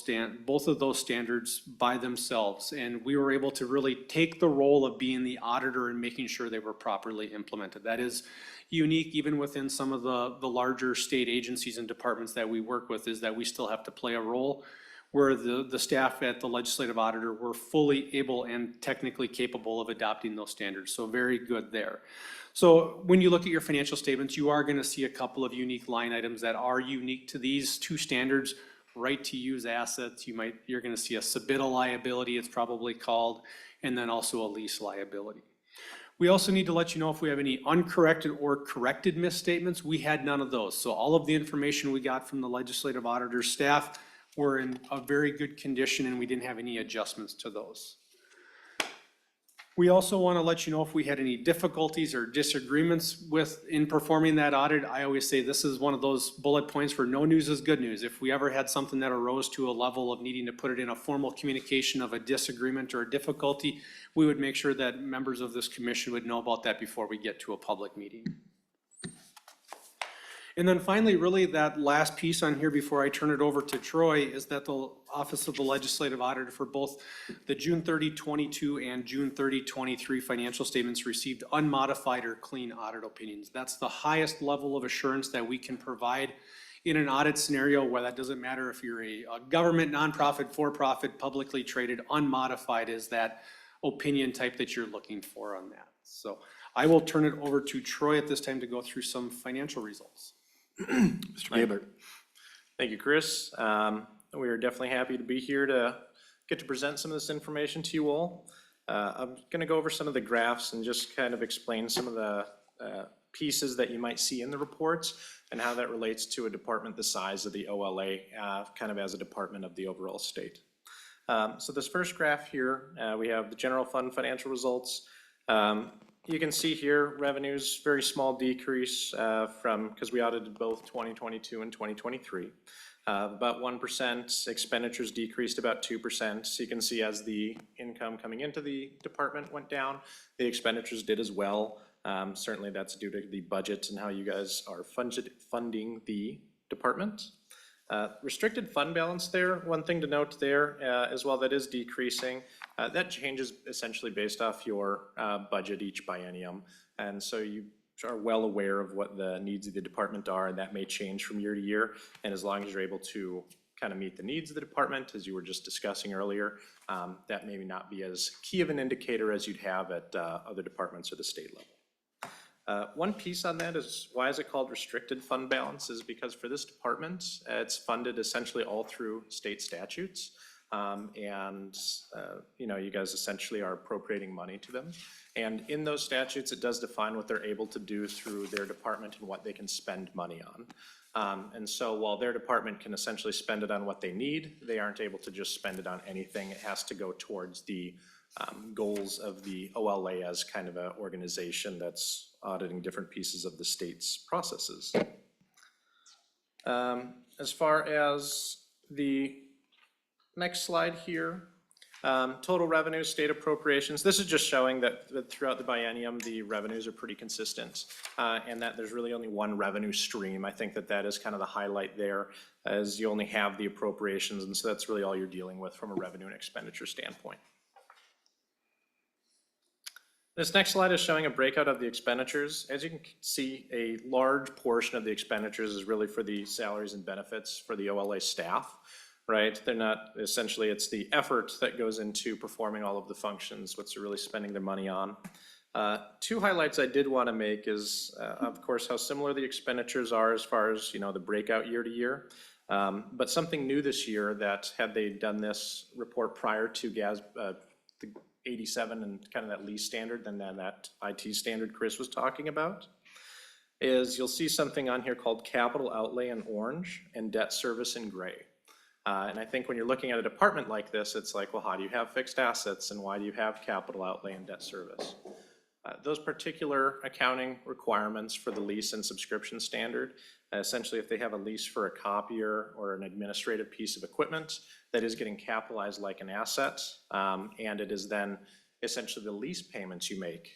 standards by themselves. And we were able to really take the role of being the auditor and making sure they were properly implemented. That is unique even within some of the larger state agencies and departments that we work with, is that we still have to play a role where the staff at the legislative auditor were fully able and technically capable of adopting those standards. So very good there. So when you look at your financial statements, you are going to see a couple of unique line items that are unique to these two standards. Right to use assets, you're going to see a submittal liability, it's probably called, and then also a lease liability. We also need to let you know if we have any uncorrected or corrected misstatements. We had none of those. So all of the information we got from the legislative auditor staff were in a very good condition, and we didn't have any adjustments to those. We also want to let you know if we had any difficulties or disagreements in performing that audit. I always say this is one of those bullet points where no news is good news. If we ever had something that arose to a level of needing to put it in a formal communication of a disagreement or a difficulty, we would make sure that members of this commission would know about that before we get to a public meeting. And then finally, really that last piece on here before I turn it over to Troy is that the Office of the Legislative Auditor for both the June 30, 22 and June 30, 23 financial statements received unmodified or clean audit opinions. That's the highest level of assurance that we can provide in an audit scenario, where that doesn't matter if you're a government, nonprofit, for-profit, publicly traded. Unmodified is that opinion type that you're looking for on that. So I will turn it over to Troy at this time to go through some financial results. Mr. Gabler. Thank you, Chris. We are definitely happy to be here to get to present some of this information to you all. I'm going to go over some of the graphs and just kind of explain some of the pieces that you might see in the reports and how that relates to a department the size of the OLA, kind of as a department of the overall state. So this first graph here, we have the general fund financial results. You can see here revenues, very small decrease because we audited both 2022 and 2023. About 1%, expenditures decreased about 2%. So you can see as the income coming into the department went down, the expenditures did as well. Certainly that's due to the budget and how you guys are funding the department. Restricted fund balance there, one thing to note there as well, that is decreasing. That changes essentially based off your budget each biennium. And so you are well aware of what the needs of the department are, and that may change from year to year. And as long as you're able to kind of meet the needs of the department, as you were just discussing earlier, that may not be as key of an indicator as you'd have at other departments or the state level. One piece on that is, why is it called restricted fund balance, is because for this department, it's funded essentially all through state statutes. You guys essentially are appropriating money to them. And in those statutes, it does define what they're able to do through their department and what they can spend money on. And so while their department can essentially spend it on what they need, they aren't able to just spend it on anything. It has to go towards the goals of the OLA as kind of an organization that's auditing different pieces of the state's processes. As far as the next slide here, total revenue, state appropriations. This is just showing that throughout the biennium, the revenues are pretty consistent and that there's really only one revenue stream. I think that is kind of the highlight there, as you only have the appropriations, and so that's really all you're dealing with from a revenue and expenditure standpoint. This next slide is showing a breakout of the expenditures. As you can see, a large portion of the expenditures is really for the salaries and benefits for the OLA staff, right? They're not, essentially it's the effort that goes into performing all of the functions, what they're really spending their money on. Two highlights I did want to make is, of course, how similar the expenditures are as far as, the breakout year to year. But something new this year that had they done this report prior to the 87 and kind of that lease standard, and then that IT standard Chris was talking about, is you'll see something on here called capital outlay in orange and debt service in gray. And I think when you're looking at a department like this, it's like, well, how do you have fixed assets and why do you have capital outlay and debt service? Those particular accounting requirements for the lease and subscription standard, essentially if they have a lease for a copier or an administrative piece of equipment that is getting capitalized like an asset, and it is then essentially the lease payments you make,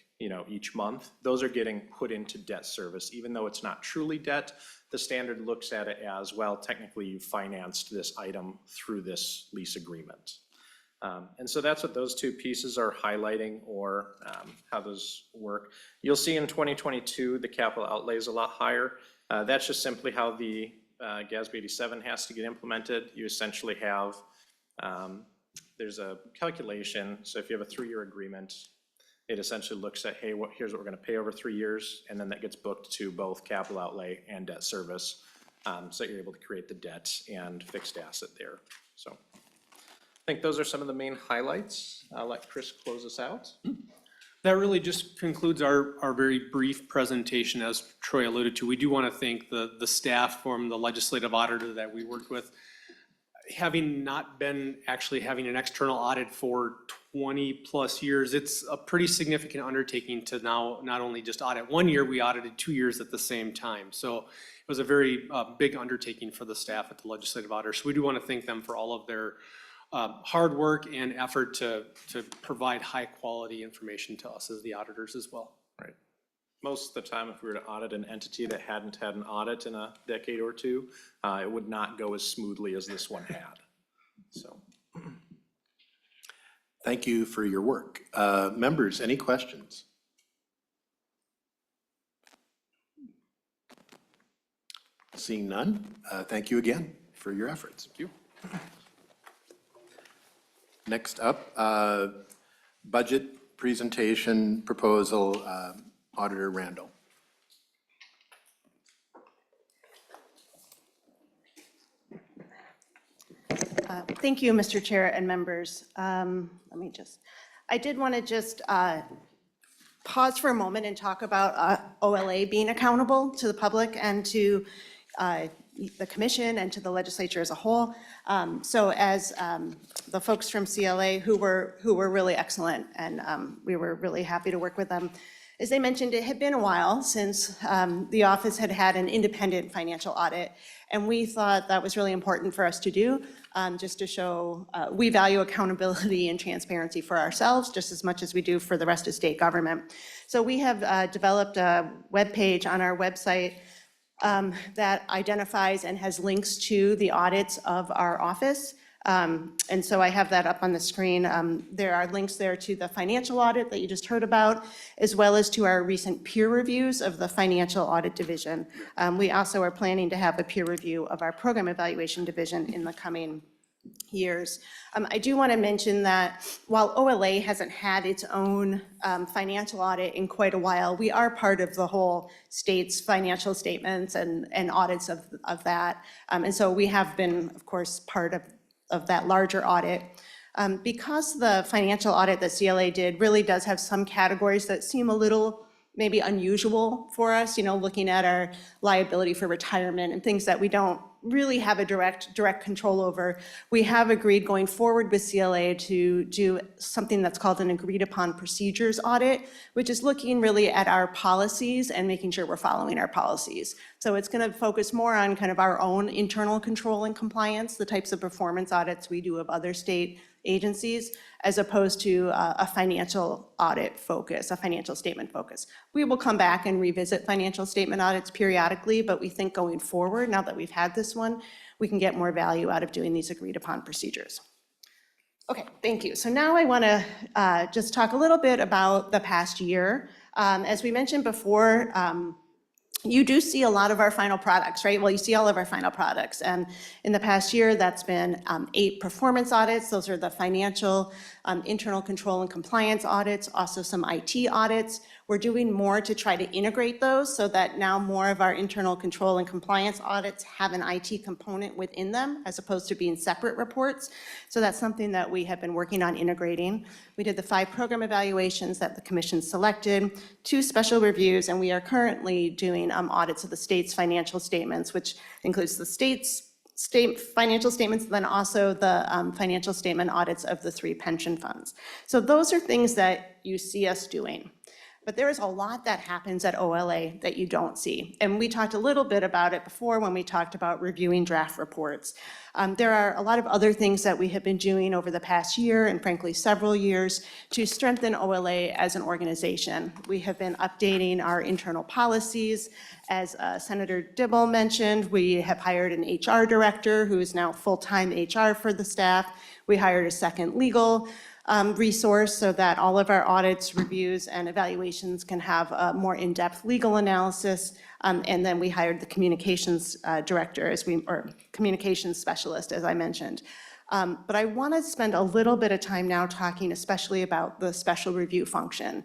each month, those are getting put into debt service. Even though it's not truly debt, the standard looks at it as, well, technically you financed this item through this lease agreement. And so that's what those two pieces are highlighting, or how those work. You'll see in 2022, the capital outlay is a lot higher. That's just simply how the GASB 87 has to get implemented. You essentially have, there's a calculation. So if you have a 3-year agreement, it essentially looks at, hey, here's what we're going to pay over 3 years, and then that gets booked to both capital outlay and debt service, so that you're able to create the debt and fixed asset there. So I think those are some of the main highlights. I'll let Chris close us out. That really just concludes our very brief presentation. As Troy alluded to, we do want to thank the staff from the legislative auditor that we worked with. Having not been actually having an external audit for 20 plus years, it's a pretty significant undertaking to now not only just audit 1 year, we audited 2 years at the same time. So it was a very big undertaking for the staff at the legislative auditor. So we do want to thank them for all of their hard work and effort to provide high quality information to us as the auditors as well. Right. Most of the time, if we were to audit an entity that hadn't had an audit in a decade or two, it would not go as smoothly as this one had. So, Thank you for your work. Members, any questions? Seeing none, thank you again for your efforts. Thank you. Next up, budget presentation proposal, Auditor Randall. Thank you, Mr. Chair and members. I did want to just pause for a moment and talk about OLA being accountable to the public and to the commission and to the legislature as a whole. So as the folks from CLA who were really excellent, and we were really happy to work with them. As they mentioned, it had been a while since the office had had an independent financial audit, and we thought that was really important for us to do, just to show we value accountability and transparency for ourselves just as much as we do for the rest of state government. So we have developed a webpage on our website that identifies and has links to the audits of our office. And so I have that up on the screen. There are links there to the financial audit that you just heard about, as well as to our recent peer reviews of the financial audit division. We also are planning to have a peer review of our program evaluation division in the coming years. I do want to mention that while OLA hasn't had its own financial audit in quite a while, we are part of the whole state's financial statements and audits of that. And so we have been, of course, part of that larger audit. Because the financial audit that CLA did really does have some categories that seem a little maybe unusual for us, looking at our liability for retirement and things that we don't really have a direct control over. We have agreed going forward with CLA to do something that's called an agreed upon procedures audit, which is looking really at our policies and making sure we're following our policies. So it's going to focus more on kind of our own internal control and compliance, the types of performance audits we do of other state agencies, as opposed to a financial audit focus, a financial statement focus. We will come back and revisit financial statement audits periodically, but we think going forward, now that we've had this one, we can get more value out of doing these agreed upon procedures. Okay, thank you. So now I want to just talk a little bit about the past year. As we mentioned before, you do see a lot of our final products, right? Well, you see all of our final products. And in the past year, that's been 8 performance audits. Those are the financial, internal control and compliance audits, also some IT audits. We're doing more to try to integrate those so that now more of our internal control and compliance audits have an IT component within them as opposed to being separate reports. So that's something that we have been working on integrating. We did the 5 program evaluations that the commission selected, 2 special reviews, and we are currently doing audits of the state's financial statements, which includes the state's financial statements, and then also the financial statement audits of the 3 pension funds. So those are things that you see us doing. But there is a lot that happens at OLA that you don't see. And we talked a little bit about it before when we talked about reviewing draft reports. There are a lot of other things that we have been doing over the past year and frankly several years to strengthen OLA as an organization. We have been updating our internal policies. As Senator Dibble mentioned, we have hired an HR director who is now full-time HR for the staff. We hired a second legal resource so that all of our audits, reviews, and evaluations can have a more in-depth legal analysis. And then we hired the communications director or communications specialist, as I mentioned. But I want to spend a little bit of time now talking especially about the special review function,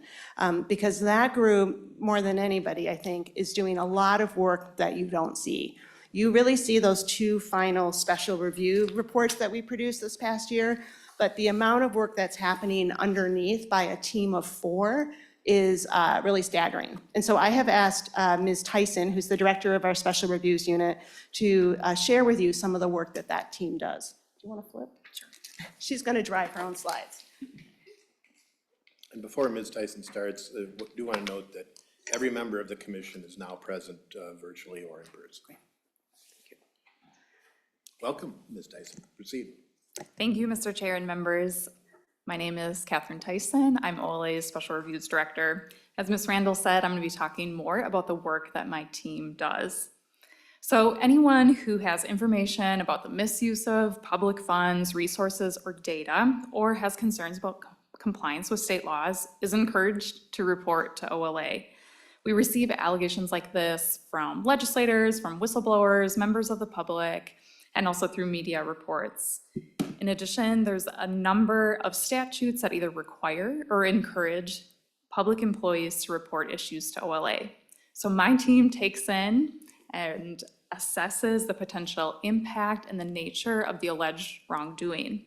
because that group, more than anybody, I think, is doing a lot of work that you don't see. You really see those 2 final special review reports that we produced this past year, but the amount of work that's happening underneath by a team of 4 is really staggering. And so I have asked Ms. Tyson, who's the director of our special reviews unit, to share with you some of the work that that team does. Do you want to flip? Sure. She's going to drive her own slides. And before Ms. Tyson starts, I do want to note that every member of the commission is now present virtually or in person. Thank you. Welcome, Ms. Tyson. Proceed. Thank you, Mr. Chair and members. My name is Catherine Tyson. I'm OLA's Special Reviews Director. As Ms. Randall said, I'm going to be talking more about the work that my team does. So anyone who has information about the misuse of public funds, resources, or data, or has concerns about compliance with state laws is encouraged to report to OLA. We receive allegations like this from legislators, from whistleblowers, members of the public, and also through media reports. In addition, there's a number of statutes that either require or encourage public employees to report issues to OLA. So my team takes in and assesses the potential impact and the nature of the alleged wrongdoing.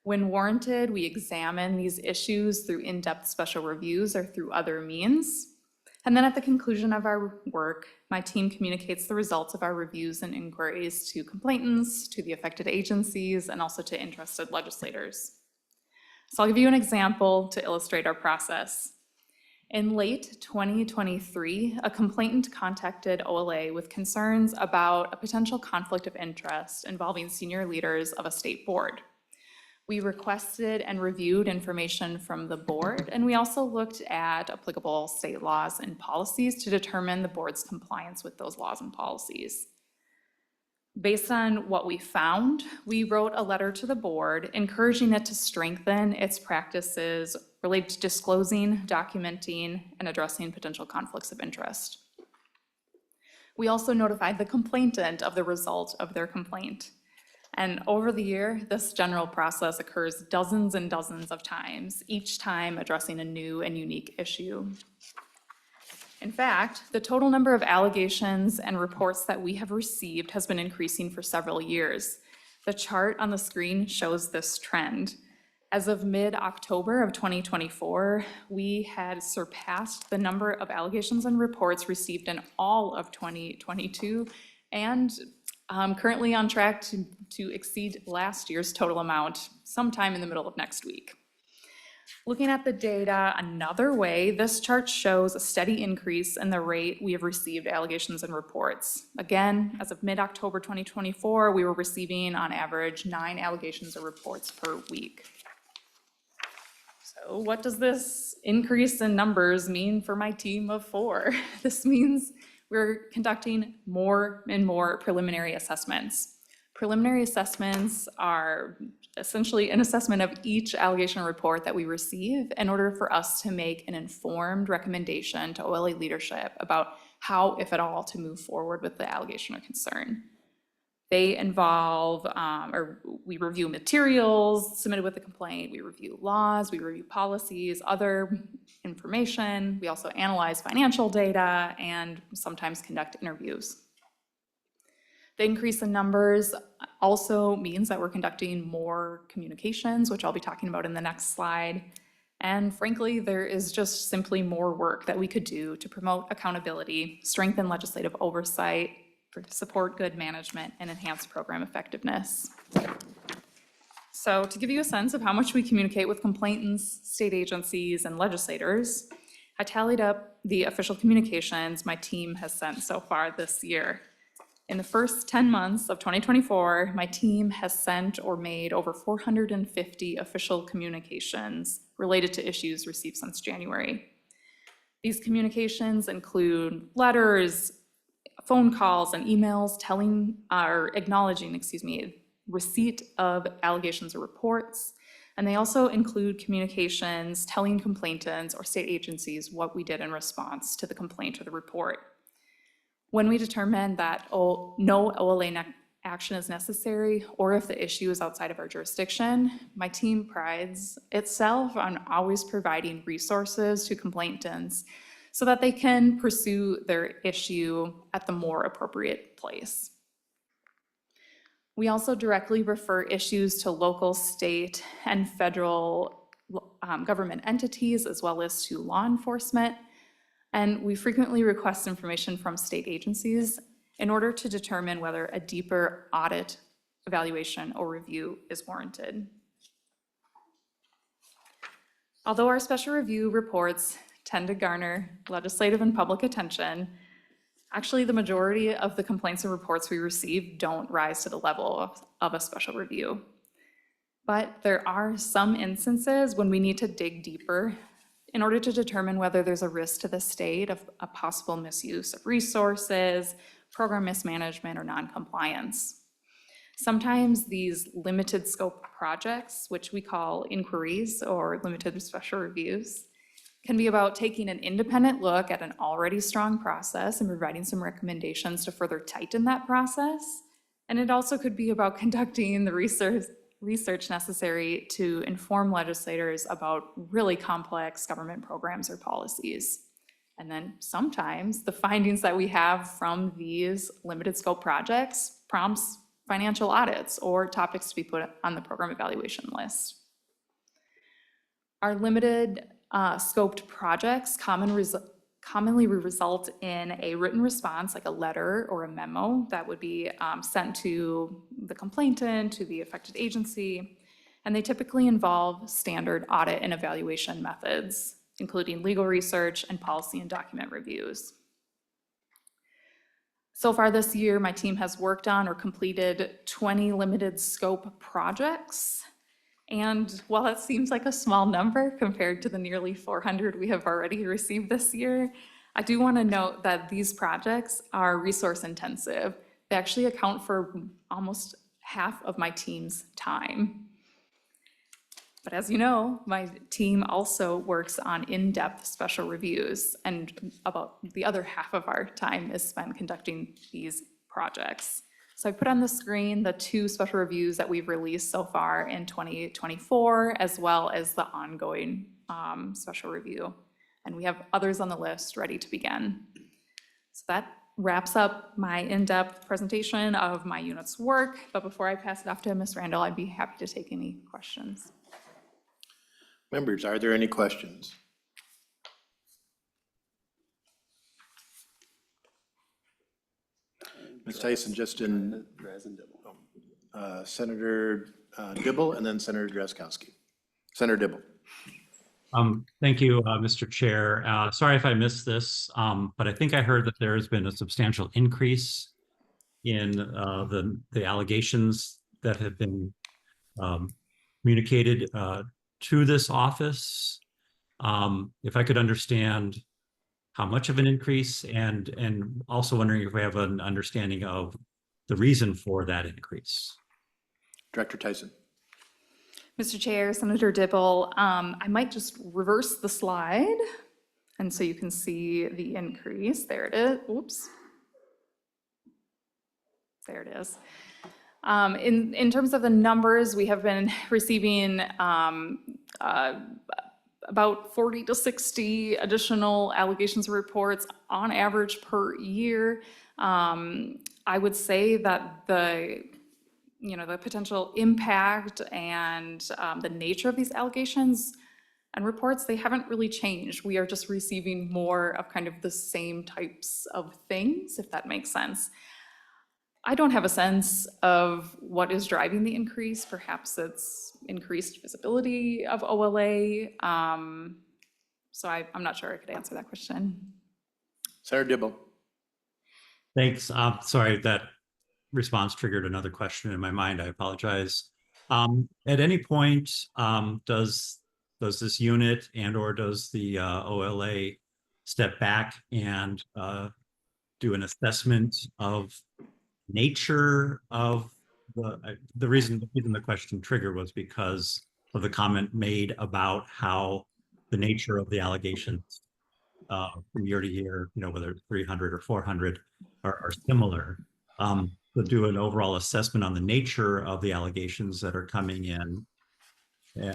When warranted, we examine these issues through in-depth special reviews or through other means. And then at the conclusion of our work, my team communicates the results of our reviews and inquiries to complainants, to the affected agencies, and also to interested legislators. So I'll give you an example to illustrate our process. In late 2023, a complainant contacted OLA with concerns about a potential conflict of interest involving senior leaders of a state board. We requested and reviewed information from the board, and we also looked at applicable state laws and policies to determine the board's compliance with those laws and policies. Based on what we found, we wrote a letter to the board encouraging it to strengthen its practices related to disclosing, documenting, and addressing potential conflicts of interest. We also notified the complainant of the result of their complaint. And over the year, this general process occurs dozens and dozens of times, each time addressing a new and unique issue. In fact, the total number of allegations and reports that we have received has been increasing for several years. The chart on the screen shows this trend. As of mid-October of 2024, we had surpassed the number of allegations and reports received in all of 2022 and currently on track to exceed last year's total amount sometime in the middle of next week. Looking at the data another way, this chart shows a steady increase in the rate we have received allegations and reports. Again, as of mid-October 2024, we were receiving on average 9 allegations or reports per week. So what does this increase in numbers mean for my team of 4? This means we're conducting more and more preliminary assessments. Preliminary assessments are essentially an assessment of each allegation or report that we receive in order for us to make an informed recommendation to OLA leadership about how, if at all, to move forward with the allegation or concern. They involve, or we review materials submitted with the complaint, we review laws, we review policies, other information. We also analyze financial data and sometimes conduct interviews. The increase in numbers also means that we're conducting more communications, which I'll be talking about in the next slide. And frankly, there is just simply more work that we could do to promote accountability, strengthen legislative oversight, support good management, and enhance program effectiveness. So to give you a sense of how much we communicate with complainants, state agencies, and legislators, I tallied up the official communications my team has sent so far this year. In the first 10 months of 2024, my team has sent or made over 450 official communications related to issues received since January. These communications include letters, phone calls, and emails acknowledging, receipt of allegations or reports. And they also include communications telling complainants or state agencies what we did in response to the complaint or the report. When we determine that no OLA action is necessary, or if the issue is outside of our jurisdiction, my team prides itself on always providing resources to complainants so that they can pursue their issue at the more appropriate place. We also directly refer issues to local, state, and federal government entities, as well as to law enforcement. And we frequently request information from state agencies in order to determine whether a deeper audit, evaluation, or review is warranted. Although our special review reports tend to garner legislative and public attention, actually the majority of the complaints and reports we receive don't rise to the level of a special review. But there are some instances when we need to dig deeper in order to determine whether there's a risk to the state of a possible misuse of resources, program mismanagement, or non-compliance. Sometimes these limited scope projects, which we call inquiries or limited special reviews, can be about taking an independent look at an already strong process and providing some recommendations to further tighten that process. And it also could be about conducting the research necessary to inform legislators about really complex government programs or policies. And then sometimes the findings that we have from these limited scope projects prompts financial audits or topics to be put on the program evaluation list. Our limited scoped projects commonly result in a written response, like a letter or a memo that would be sent to the complainant, to the affected agency, and they typically involve standard audit and evaluation methods, including legal research and policy and document reviews. So far this year, my team has worked on or completed 20 limited scope projects. And while that seems like a small number compared to the nearly 400 we have already received this year, I do want to note that these projects are resource intensive. They actually account for almost half of my team's time. But as you know, my team also works on in-depth special reviews, and about the other half of our time is spent conducting these projects. So I put on the screen the 2 special reviews that we've released so far in 2024, as well as the ongoing special review. And we have others on the list ready to begin. So that wraps up my in-depth presentation of my unit's work. But before I pass it off to Ms. Randall, I'd be happy to take any questions. Members, are there any questions? Ms. Tyson, just in Senator Dibble and then Senator Drazkowski. Senator Dibble. Thank you, Mr. Chair. Sorry if I missed this, but I think I heard that there has been a substantial increase in the allegations that have been communicated to this office. If I could understand how much of an increase, and also wondering if we have an understanding of the reason for that increase. Director Tyson. Mr. Chair, Senator Dibble, I might just reverse the slide, and so you can see the increase. There it is. Oops. There it is. In terms of the numbers, we have been receiving about 40 to 60 additional allegations and reports on average per year. I would say that the potential impact and the nature of these allegations and reports, they haven't really changed. We are just receiving more of kind of the same types of things, if that makes sense. I don't have a sense of what is driving the increase. Perhaps it's increased visibility of OLA. So I'm not sure I could answer that question. Senator Dibble. Thanks. Sorry, that response triggered another question in my mind. I apologize. At any point, does this unit or does the OLA step back and do an assessment of nature of the reason the question triggered was because of the comment made about how the nature of the allegations from year to year, whether it's 300 or 400 are similar. To do an overall assessment on the nature of the allegations that are coming in,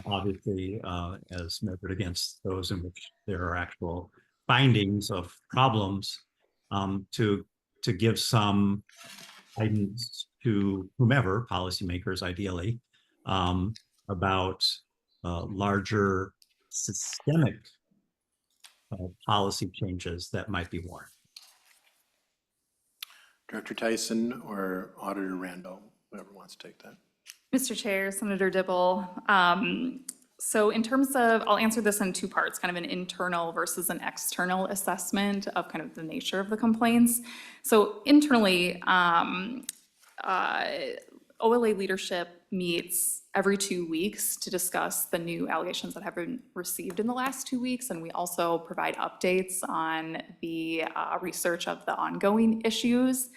obviously as measured against those in which there are actual findings of problems, to give some guidance to whomever, policymakers ideally, about larger systemic policy changes that might be warranted. Director Tyson or Auditor Randall, whoever wants to take that. Mr. Chair, Senator Dibble. So in terms of, I'll answer this in two parts, kind of an internal versus an external assessment of kind of the nature of the complaints. So internally, OLA leadership meets every 2 weeks to discuss the new allegations that have been received in the last 2 weeks. And we also provide updates on the research of the ongoing issues.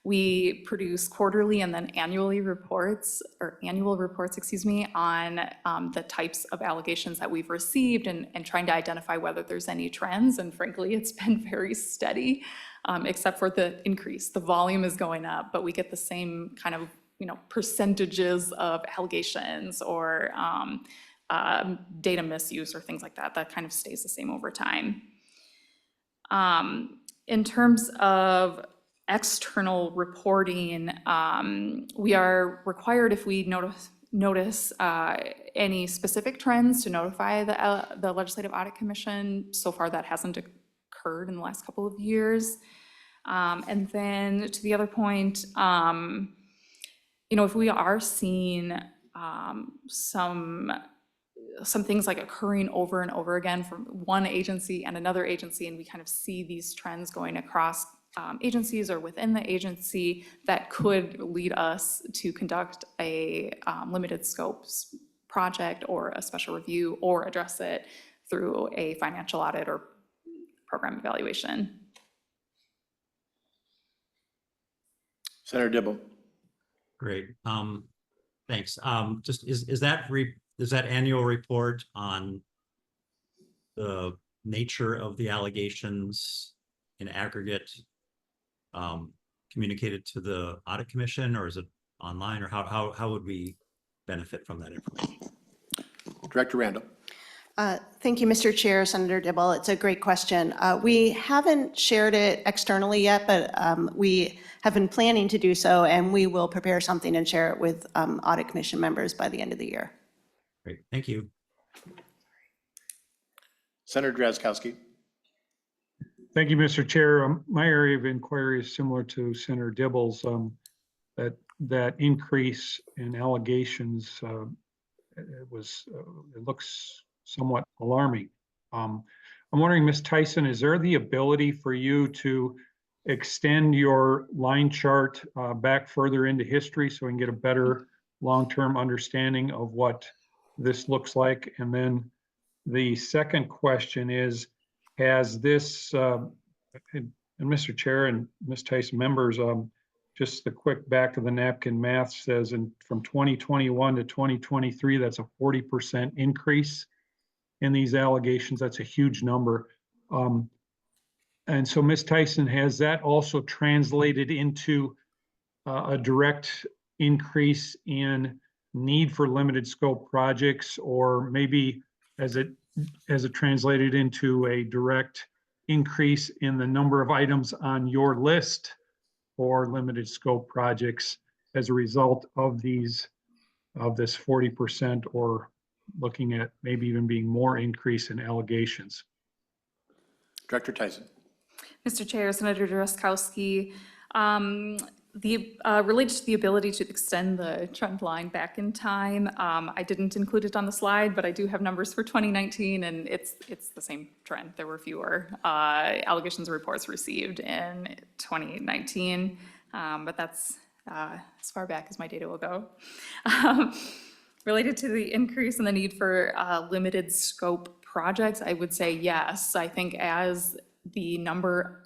We produce quarterly and then annual reports, excuse me, on the types of allegations that we've received and trying to identify whether there's any trends. And frankly, it's been very steady, except for the increase. The volume is going up, but we get the same kind of percentages of allegations or data misuse or things like that. That kind of stays the same over time. In terms of external reporting, we are required, if we notice any specific trends, to notify the Legislative Audit Commission. So far, that hasn't occurred in the last couple of years. And then to the other point, if we are seeing some things like occurring over and over again from one agency and another agency, and we kind of see these trends going across agencies or within the agency, that could lead us to conduct a limited scopes project or a special review or address it through a financial audit or program evaluation. Senator Dibble. Great. Thanks. Just is that annual report on the nature of the allegations in aggregate communicated to the Audit Commission, or is it online, or how would we benefit from that information? Director Randall. Thank you, Mr. Chair, Senator Dibble. It's a great question. We haven't shared it externally yet, but we have been planning to do so, and we will prepare something and share it with Audit Commission members by the end of the year. Great, thank you. Senator Drazkowski. Thank you, Mr. Chair. My area of inquiry is similar to Senator Dibble's. That increase in allegations, it looks somewhat alarming. I'm wondering, Ms. Tyson, is there the ability for you to extend your line chart back further into history so we can get a better long-term understanding of what this looks like? And then the second question is, has this, and Mr. Chair and Ms. Tyson members, just the quick back of the napkin math says from 2021 to 2023, that's a 40% increase in these allegations. That's a huge number. And so Ms. Tyson, has that also translated into a direct increase in need for limited scope projects, or maybe has it translated into a direct increase in the number of items on your list for limited scope projects as a result of this 40%, or looking at maybe even being more increase in allegations? Director Tyson. Mr. Chair, Senator Drazkowski, Related to the ability to extend the trend line back in time, I didn't include it on the slide, but I do have numbers for 2019, and it's the same trend. There were fewer allegations and reports received in 2019, but that's as far back as my data will go. Related to the increase in the need for limited scope projects, I would say yes. I think as the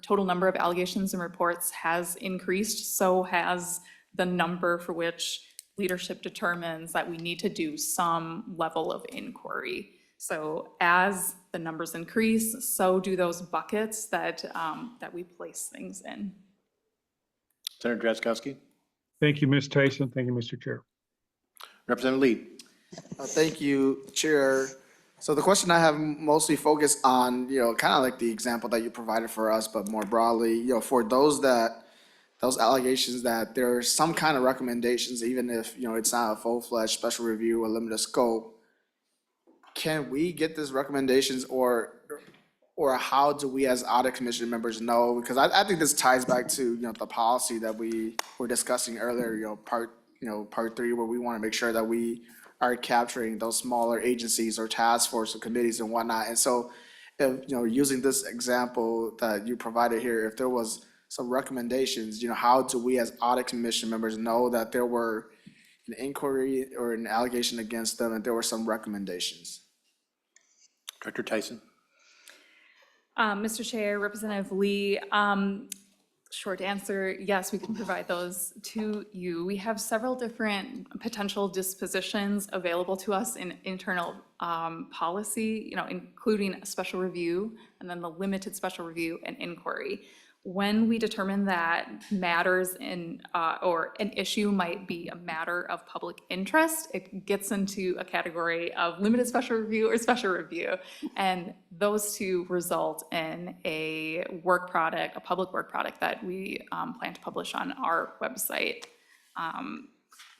total number of allegations and reports has increased, so has the number for which leadership determines that we need to do some level of inquiry. So as the numbers increase, so do those buckets that we place things in. Senator Drazkowski. Thank you, Ms. Tyson. Thank you, Mr. Chair. Representative Lee. Thank you, Chair. So the question I have mostly focused on, kind of like the example that you provided for us, but more broadly, for those allegations that there are some kind of recommendations, even if, it's not a full-fledged special review or limited scope, can we get these recommendations or how do we as audit commission members know? Because I think this ties back to, the policy that we were discussing earlier, part 3, where we want to make sure that we are capturing those smaller agencies or task force or committees and whatnot. And so, if, using this example that you provided here, if there was some recommendations, how do we as audit commission members know that there were an inquiry or an allegation against them and there were some recommendations? Director Tyson. Mr. Chair, Representative Lee, short answer, yes, we can provide those to you. We have several different potential dispositions available to us in internal policy, including a special review and then the limited special review and inquiry. When we determine that matters or an issue might be a matter of public interest, it gets into a category of limited special review or special review. And those two result in a work product, a public work product that we plan to publish on our website.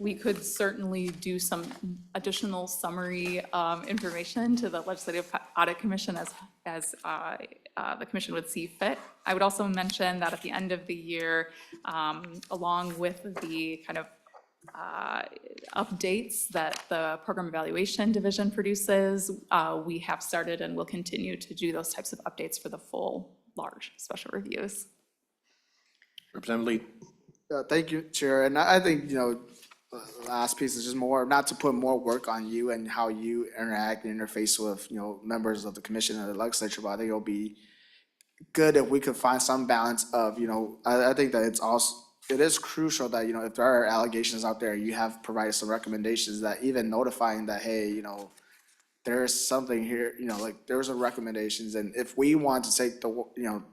We could certainly do some additional summary information to the Legislative Audit Commission as the commission would see fit. I would also mention that at the end of the year, along with the kind of updates that the Program Evaluation Division produces, we have started and will continue to do those types of updates for the full, large special reviews. Representative Lee. Thank you, Chair. And I think, the last piece is just more, not to put more work on you and how you interact and interface with, members of the commission and the legislature, but I think it'll be good if we could find some balance of, I think that it is crucial that, if there are allegations out there, you have provided some recommendations that even notifying that, hey, there's something here, like there's some recommendations. And if we want to take the,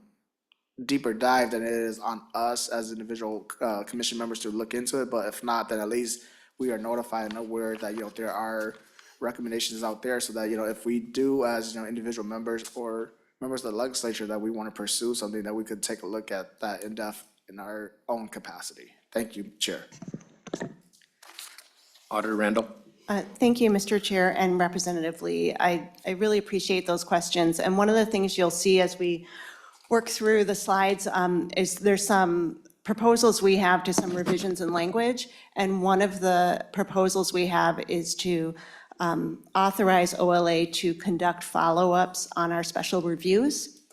deeper dive, then it is on us as individual commission members to look into it. But if not, then at least we are notified and aware that, there are recommendations out there so that, if we do as, individual members or members of the legislature that we want to pursue something, that we could take a look at that in depth in our own capacity. Thank you, Chair. Auditor Randall. Thank you, Mr. Chair and Representative Lee. I really appreciate those questions. And one of the things you'll see as we work through the slides is there's some proposals we have to some revisions in language. And one of the proposals we have is to authorize OLA to conduct follow-ups on our special reviews.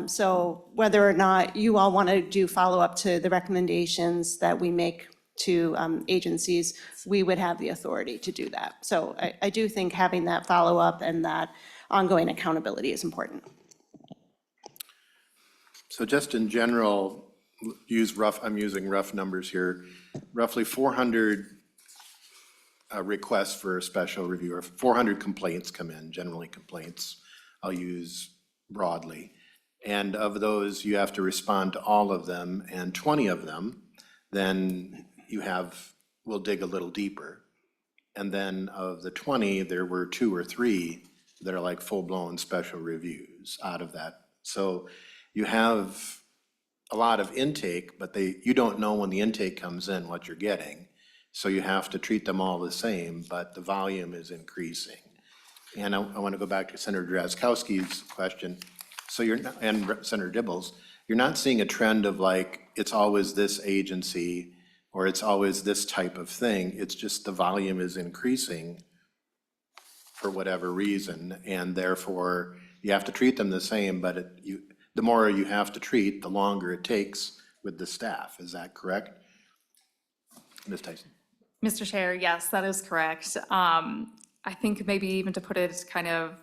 So whether or not you all want to do follow-up to the recommendations that we make to agencies, we would have the authority to do that. So I do think having that follow-up and that ongoing accountability is important. So just in general, I'm using rough numbers here, roughly 400 requests for a special review, or 400 complaints come in, generally complaints, I'll use broadly. And of those, you have to respond to all of them, and 20 of them, then we'll dig a little deeper. And then of the 20, there were 2 or 3 that are like full-blown special reviews out of that. So you have a lot of intake, but you don't know when the intake comes in what you're getting. So you have to treat them all the same, but the volume is increasing. And I want to go back to Senator Drazkowski's question. So and Senator Dibbles, you're not seeing a trend of like, it's always this agency or it's always this type of thing. It's just the volume is increasing for whatever reason, and therefore you have to treat them the same, but the more you have to treat, the longer it takes with the staff. Is that correct? Ms. Tyson? Mr. Chair, yes, that is correct. I think maybe even to put it kind of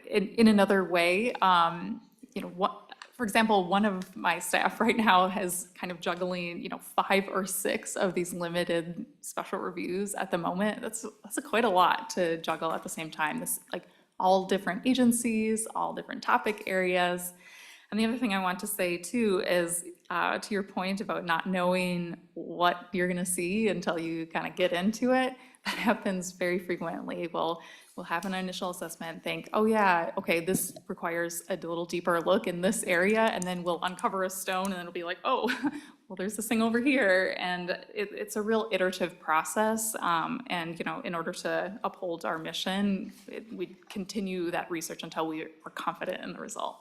in another way, for example, one of my staff right now has kind of juggling, 5 or 6 of these limited special reviews at the moment. That's quite a lot to juggle at the same time. This, like, all different agencies, all different topic areas. And the other thing I want to say too is, to your point about not knowing what you're gonna see until you kind of get into it, that happens very frequently. We'll have an initial assessment, think, oh yeah, okay, this requires a little deeper look in this area, and then we'll uncover a stone, and then it'll be like, oh, well, there's this thing over here. And it's a real iterative process. And in order to uphold our mission, we continue that research until we are confident in the result.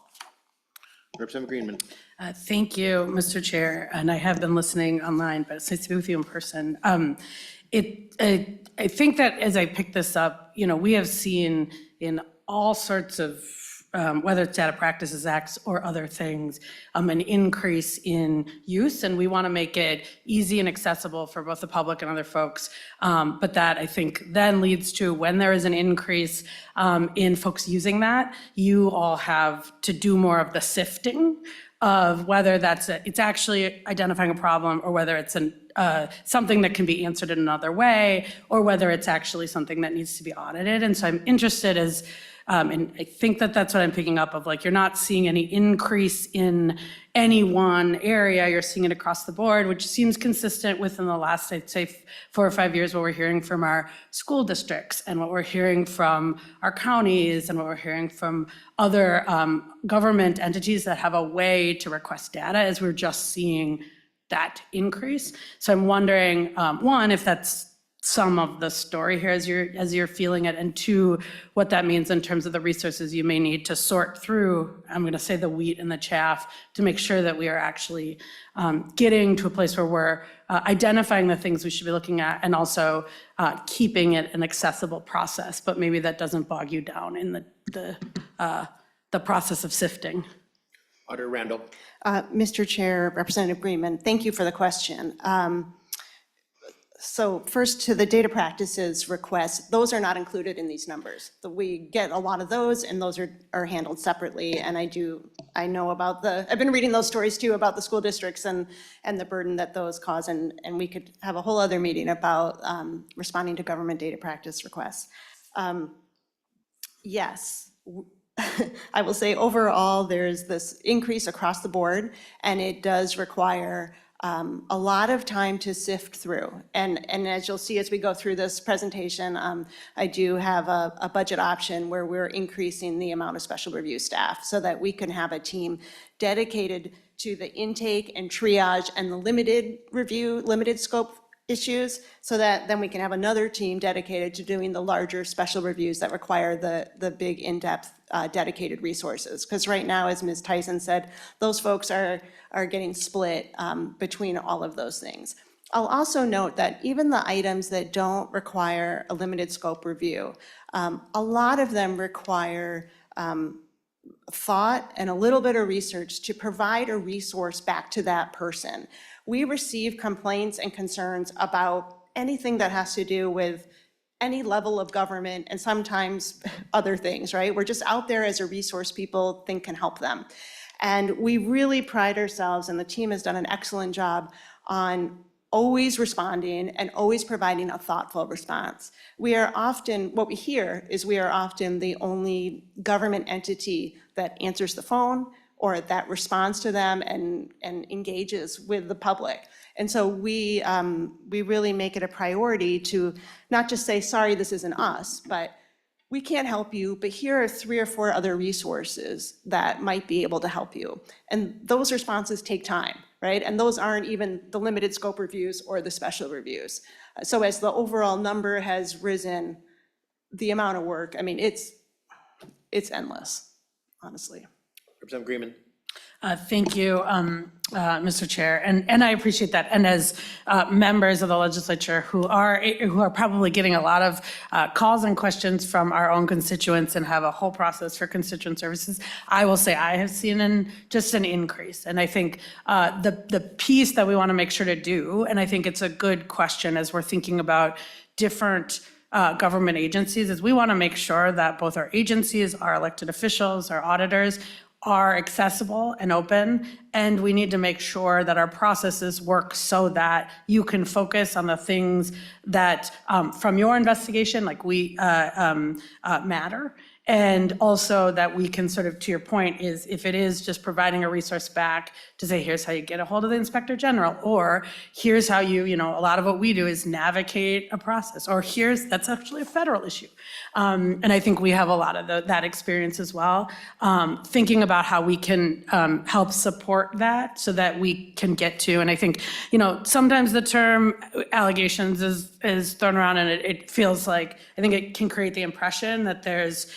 Representative Greenman. Thank you, Mr. Chair, and I have been listening online, but it's nice to be with you in person. I think that as I pick this up, we have seen in all sorts of, whether it's Data Practices Acts or other things, an increase in use, and we want to make it easy and accessible for both the public and other folks. But that, I think, then leads to when there is an increase in folks using that, you all have to do more of the sifting of whether it's actually identifying a problem, or whether it's something that can be answered in another way, or whether it's actually something that needs to be audited. And so I'm interested and I think that's what I'm picking up of, like, you're not seeing any increase in any one area, you're seeing it across the board, which seems consistent within the last, I'd say, 4 or 5 years, what we're hearing from our school districts and what we're hearing from our counties and what we're hearing from other government entities that have a way to request data, as we're just seeing that increase. So I'm wondering, one, if that's some of the story here as you're feeling it, and 2, what that means in terms of the resources you may need to sort through, I'm going to say, the wheat and the chaff, to make sure that we are actually getting to a place where we're identifying the things we should be looking at, and also keeping it an accessible process, but maybe that doesn't bog you down in the process of sifting. Auditor Randall. Mr. Chair, Representative Greenman, thank you for the question. So first, to the data practices requests, those are not included in these numbers. We get a lot of those, and those are handled separately. And I know about I've been reading those stories too about the school districts and the burden that those cause. And we could have a whole other meeting about responding to government data practice requests. Yes. I will say overall, there's this increase across the board, and it does require a lot of time to sift through. And as you'll see as we go through this presentation, I do have a budget option where we're increasing the amount of special review staff so that we can have a team dedicated to the intake and triage and the limited review, limited scope issues, so that then we can have another team dedicated to doing the larger special reviews that require the big in-depth dedicated resources. Because right now, as Ms. Tyson said, those folks are getting split between all of those things. I'll also note that even the items that don't require a limited scope review, a lot of them require thought and a little bit of research to provide a resource back to that person. We receive complaints and concerns about anything that has to do with any level of government, and sometimes other things, right? We're just out there as a resource people think can help them. And we really pride ourselves, and the team has done an excellent job on always responding and always providing a thoughtful response. What we hear is we are often the only government entity that answers the phone or that responds to them and engages with the public. And so we really make it a priority to not just say, sorry, this isn't us, but we can't help you, but here are 3 or 4 other resources that might be able to help you. And those responses take time, right? And those aren't even the limited scope reviews or the special reviews. So as the overall number has risen, the amount of work, I mean, it's endless, honestly. Representative Greenman. Thank you, Mr. Chair, and I appreciate that. And as members of the legislature who are probably getting a lot of calls and questions from our own constituents and have a whole process for constituent services, I will say I have seen just an increase. And I think the piece that we want to make sure to do, and I think it's a good question as we're thinking about different government agencies, is we want to make sure that both our agencies, our elected officials, our auditors are accessible and open, and we need to make sure that our processes work so that you can focus on the things that from your investigation, like matter. And also that we can sort of, to your point, is if it is just providing a resource back to say, here's how you get a hold of the Inspector General, or here's how a lot of what we do is navigate a process, or that's actually a federal issue. And I think we have a lot of that experience as well. Thinking about how we can help support that so that we can get to, and I think, sometimes the term allegations is thrown around and it feels like, I think it can create the impression that there's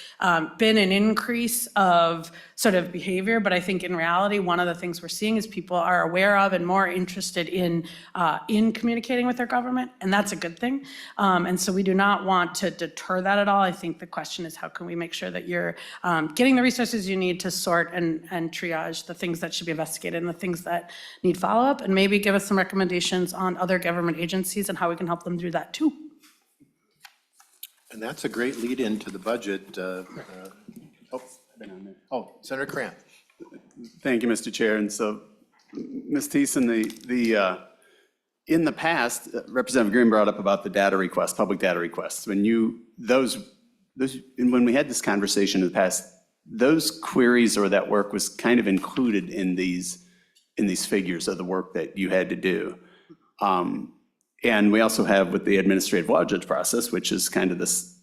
been an increase of sort of behavior, but I think in reality, one of the things we're seeing is people are aware of and more interested in communicating with their government, and that's a good thing. And so we do not want to deter that at all. I think the question is, how can we make sure that you're getting the resources you need to sort and triage the things that should be investigated and the things that need follow-up, and maybe give us some recommendations on other government agencies and how we can help them do that too. And that's a great lead into the budget. Senator Krant. Thank you, Mr. Chair. And so, Ms. Thiessen, in the past, Representative Green brought up about the data requests, public data requests. When we had this conversation in the past, those queries or that work was kind of included in these figures of the work that you had to do. And we also have with the administrative law judge process, which is kind of this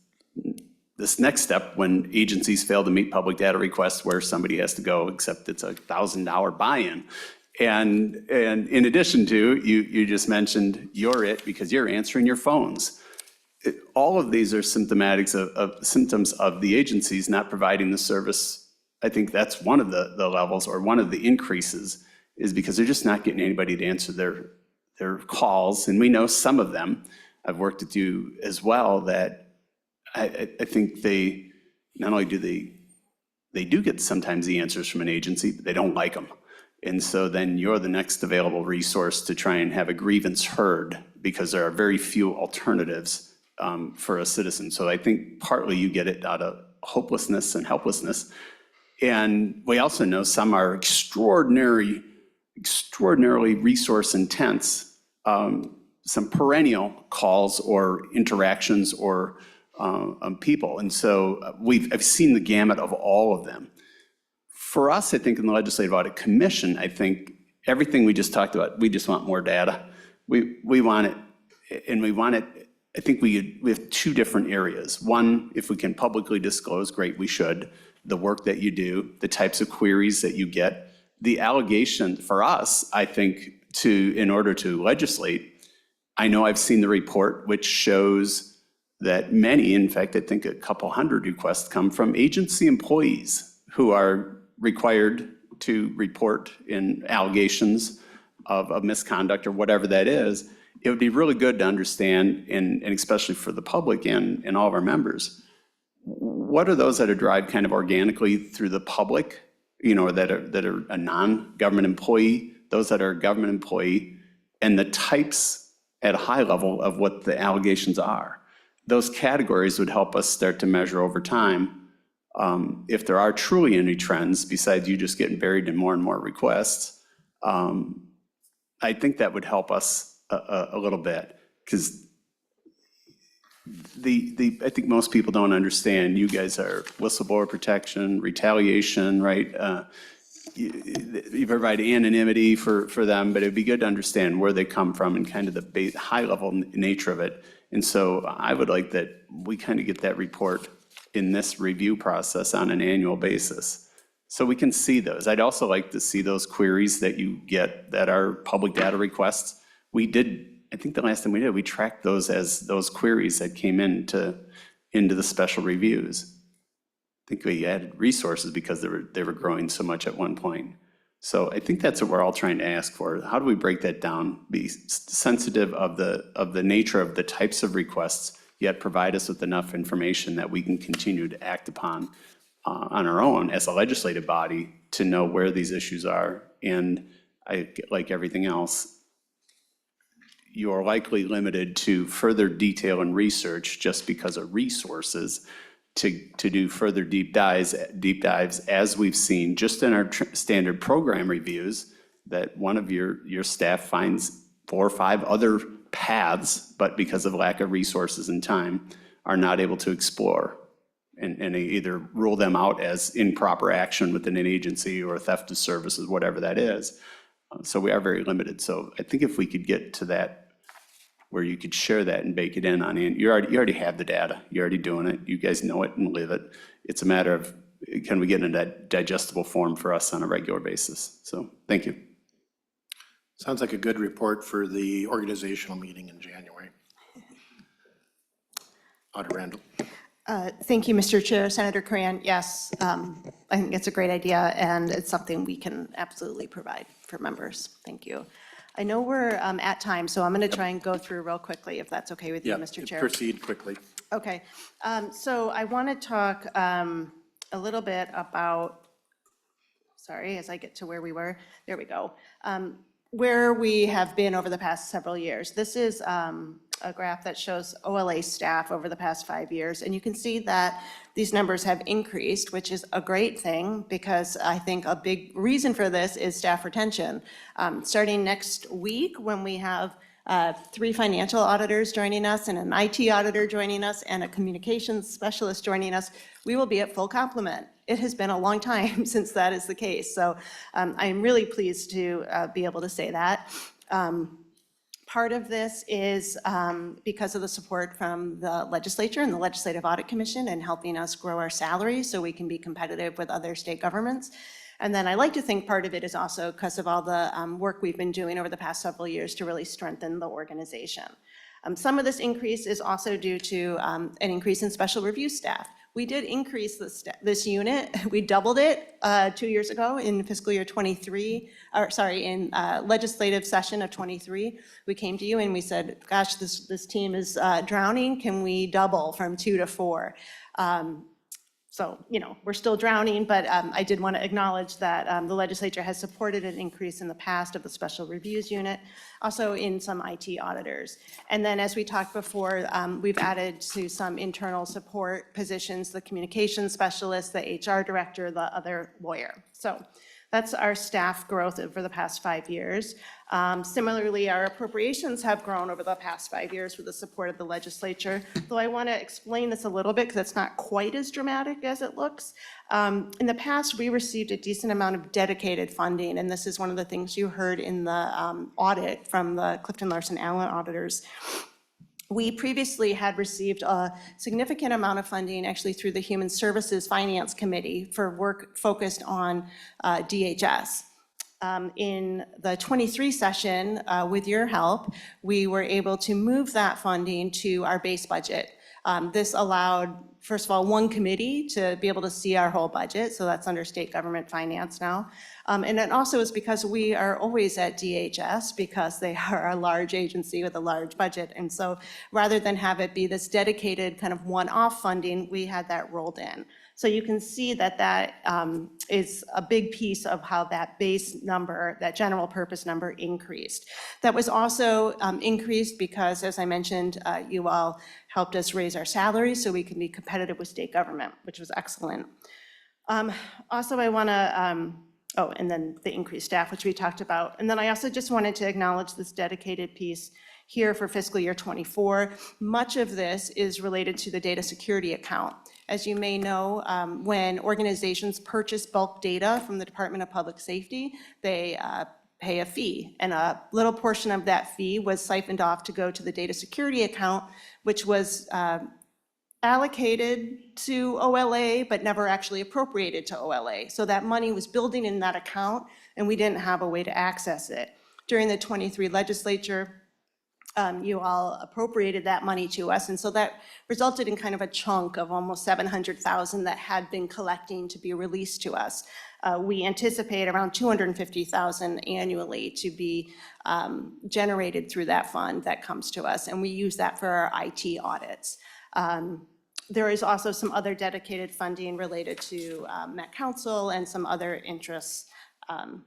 next step when agencies fail to meet public data requests where somebody has to go, except it's $1,000 buy-in. And in addition to, you just mentioned because you're answering your phones. All of these are symptoms of the agencies not providing the service. I think that's one of the levels, or one of the increases, is because they're just not getting anybody to answer their calls. And we know some of them, I've worked with you as well, that I think they not only do they do get sometimes the answers from an agency, but they don't like them. And so then you're the next available resource to try and have a grievance heard, because there are very few alternatives for a citizen. So I think partly you get it out of hopelessness and helplessness. And we also know some are extraordinarily resource intense, some perennial calls or interactions or people. And so I've seen the gamut of all of them. For us, I think in the Legislative Audit Commission, I think everything we just talked about, we just want more data. We want it, and we want it, I think we have two different areas. One, if we can publicly disclose, great, we should. The work that you do, the types of queries that you get, the allegation for us, I think, in order to legislate, I know I've seen the report which shows that many, in fact, I think a couple hundred requests come from agency employees who are required to report in allegations of misconduct or whatever that is. It would be really good to understand, and especially for the public and all of our members, what are those that are derived kind of organically through the public, that are a non-government employee, those that are a government employee, and the types at a high level of what the allegations are. Those categories would help us start to measure over time if there are truly any trends besides you just getting buried in more and more requests. I think that would help us a little bit, because I think most people don't understand. You guys are whistleblower protection, retaliation, right? You provide anonymity for them, but it'd be good to understand where they come from and kind of the high level nature of it. And so I would like that we kind of get that report in this review process on an annual basis, so we can see those. I'd also like to see those queries that you get that are public data requests. I think the last time we tracked those as those queries that came into the special reviews. I think we added resources because they were growing so much at one point. So I think that's what we're all trying to ask for. How do we break that down? Be sensitive of the nature of the types of requests, yet provide us with enough information that we can continue to act upon on our own as a legislative body to know where these issues are. And like everything else, you are likely limited to further detail and research just because of resources to do further deep dives as we've seen just in our standard program reviews, that one of your staff finds 4 or 5 other paths, but because of lack of resources and time, are not able to explore. And they either rule them out as improper action within an agency or theft of services, whatever that is. So we are very limited. So I think if we could get to that where you could share that and bake it in on, you already have the data, you're already doing it, you guys know it and live it. It's a matter of, can we get in that digestible form for us on a regular basis? So thank you. Sounds like a good report for the organizational meeting in January. Auditor Randall. Thank you, Mr. Chair. Senator Coran, yes, I think it's a great idea, and it's something we can absolutely provide for members. Thank you. I know we're at time, so I'm going to try and go through real quickly, if that's okay with you, Mr. Chair. Proceed quickly. Okay, so I want to talk a little bit about, sorry, as I get to where we were, there we go, where we have been over the past several years. This is a graph that shows OLA staff over the past 5 years, and you can see that these numbers have increased, which is a great thing, because I think a big reason for this is staff retention. Starting next week, when we have 3 financial auditors joining us, and an IT auditor joining us, and a communications specialist joining us, we will be at full complement. It has been a long time since that is the case, so I'm really pleased to be able to say that. Part of this is because of the support from the legislature and the Legislative Audit Commission in helping us grow our salaries so we can be competitive with other state governments. And then I like to think part of it is also because of all the work we've been doing over the past several years to really strengthen the organization. Some of this increase is also due to an increase in special review staff. We did increase this unit. We doubled it 2 years ago in fiscal year 23, or sorry, in legislative session of 23. We came to you and we said, gosh, this team is drowning. Can we double from 2 to 4? So, you know, we're still drowning, but I did want to acknowledge that the legislature has supported an increase in the past of the special reviews unit, also in some IT auditors. And then as we talked before, we've added to some internal support positions, the communications specialist, the HR director, the other lawyer. So that's our staff growth over the past 5 years. Similarly, our appropriations have grown over the past 5 years with the support of the legislature, though I want to explain this a little bit because it's not quite as dramatic as it looks. In the past, we received a decent amount of dedicated funding, and this is one of the things you heard in the audit from the Clifton Larson Allen auditors. We previously had received a significant amount of funding actually through the Human Services Finance Committee for work focused on DHS. In the 23 session, with your help, we were able to move that funding to our base budget. This allowed, first of all, one committee to be able to see our whole budget, so that's under state government finance now. And it also is because we are always at DHS because they are a large agency with a large budget. And so rather than have it be this dedicated kind of one-off funding, we had that rolled in. So you can see that that is a big piece of how that base number, that general purpose number increased. That was also increased because, as I mentioned, you all helped us raise our salaries so we can be competitive with state government, which was excellent. Also, I want to, and then the increased staff, which we talked about. And then I also just wanted to acknowledge this dedicated piece here for fiscal year 24. Much of this is related to the data security account. As you may know, when organizations purchase bulk data from the Department of Public Safety, they pay a fee, and a little portion of that fee was siphoned off to go to the data security account, which was allocated to OLA, but never actually appropriated to OLA. So that money was building in that account, and we didn't have a way to access it. During the 23 legislature, you all appropriated that money to us, and so that resulted in kind of a chunk of almost $700,000 that had been collecting to be released to us. We anticipate around $250,000 annually to be generated through that fund that comes to us, and we use that for our IT audits. There is also some other dedicated funding related to Met Council and some other interests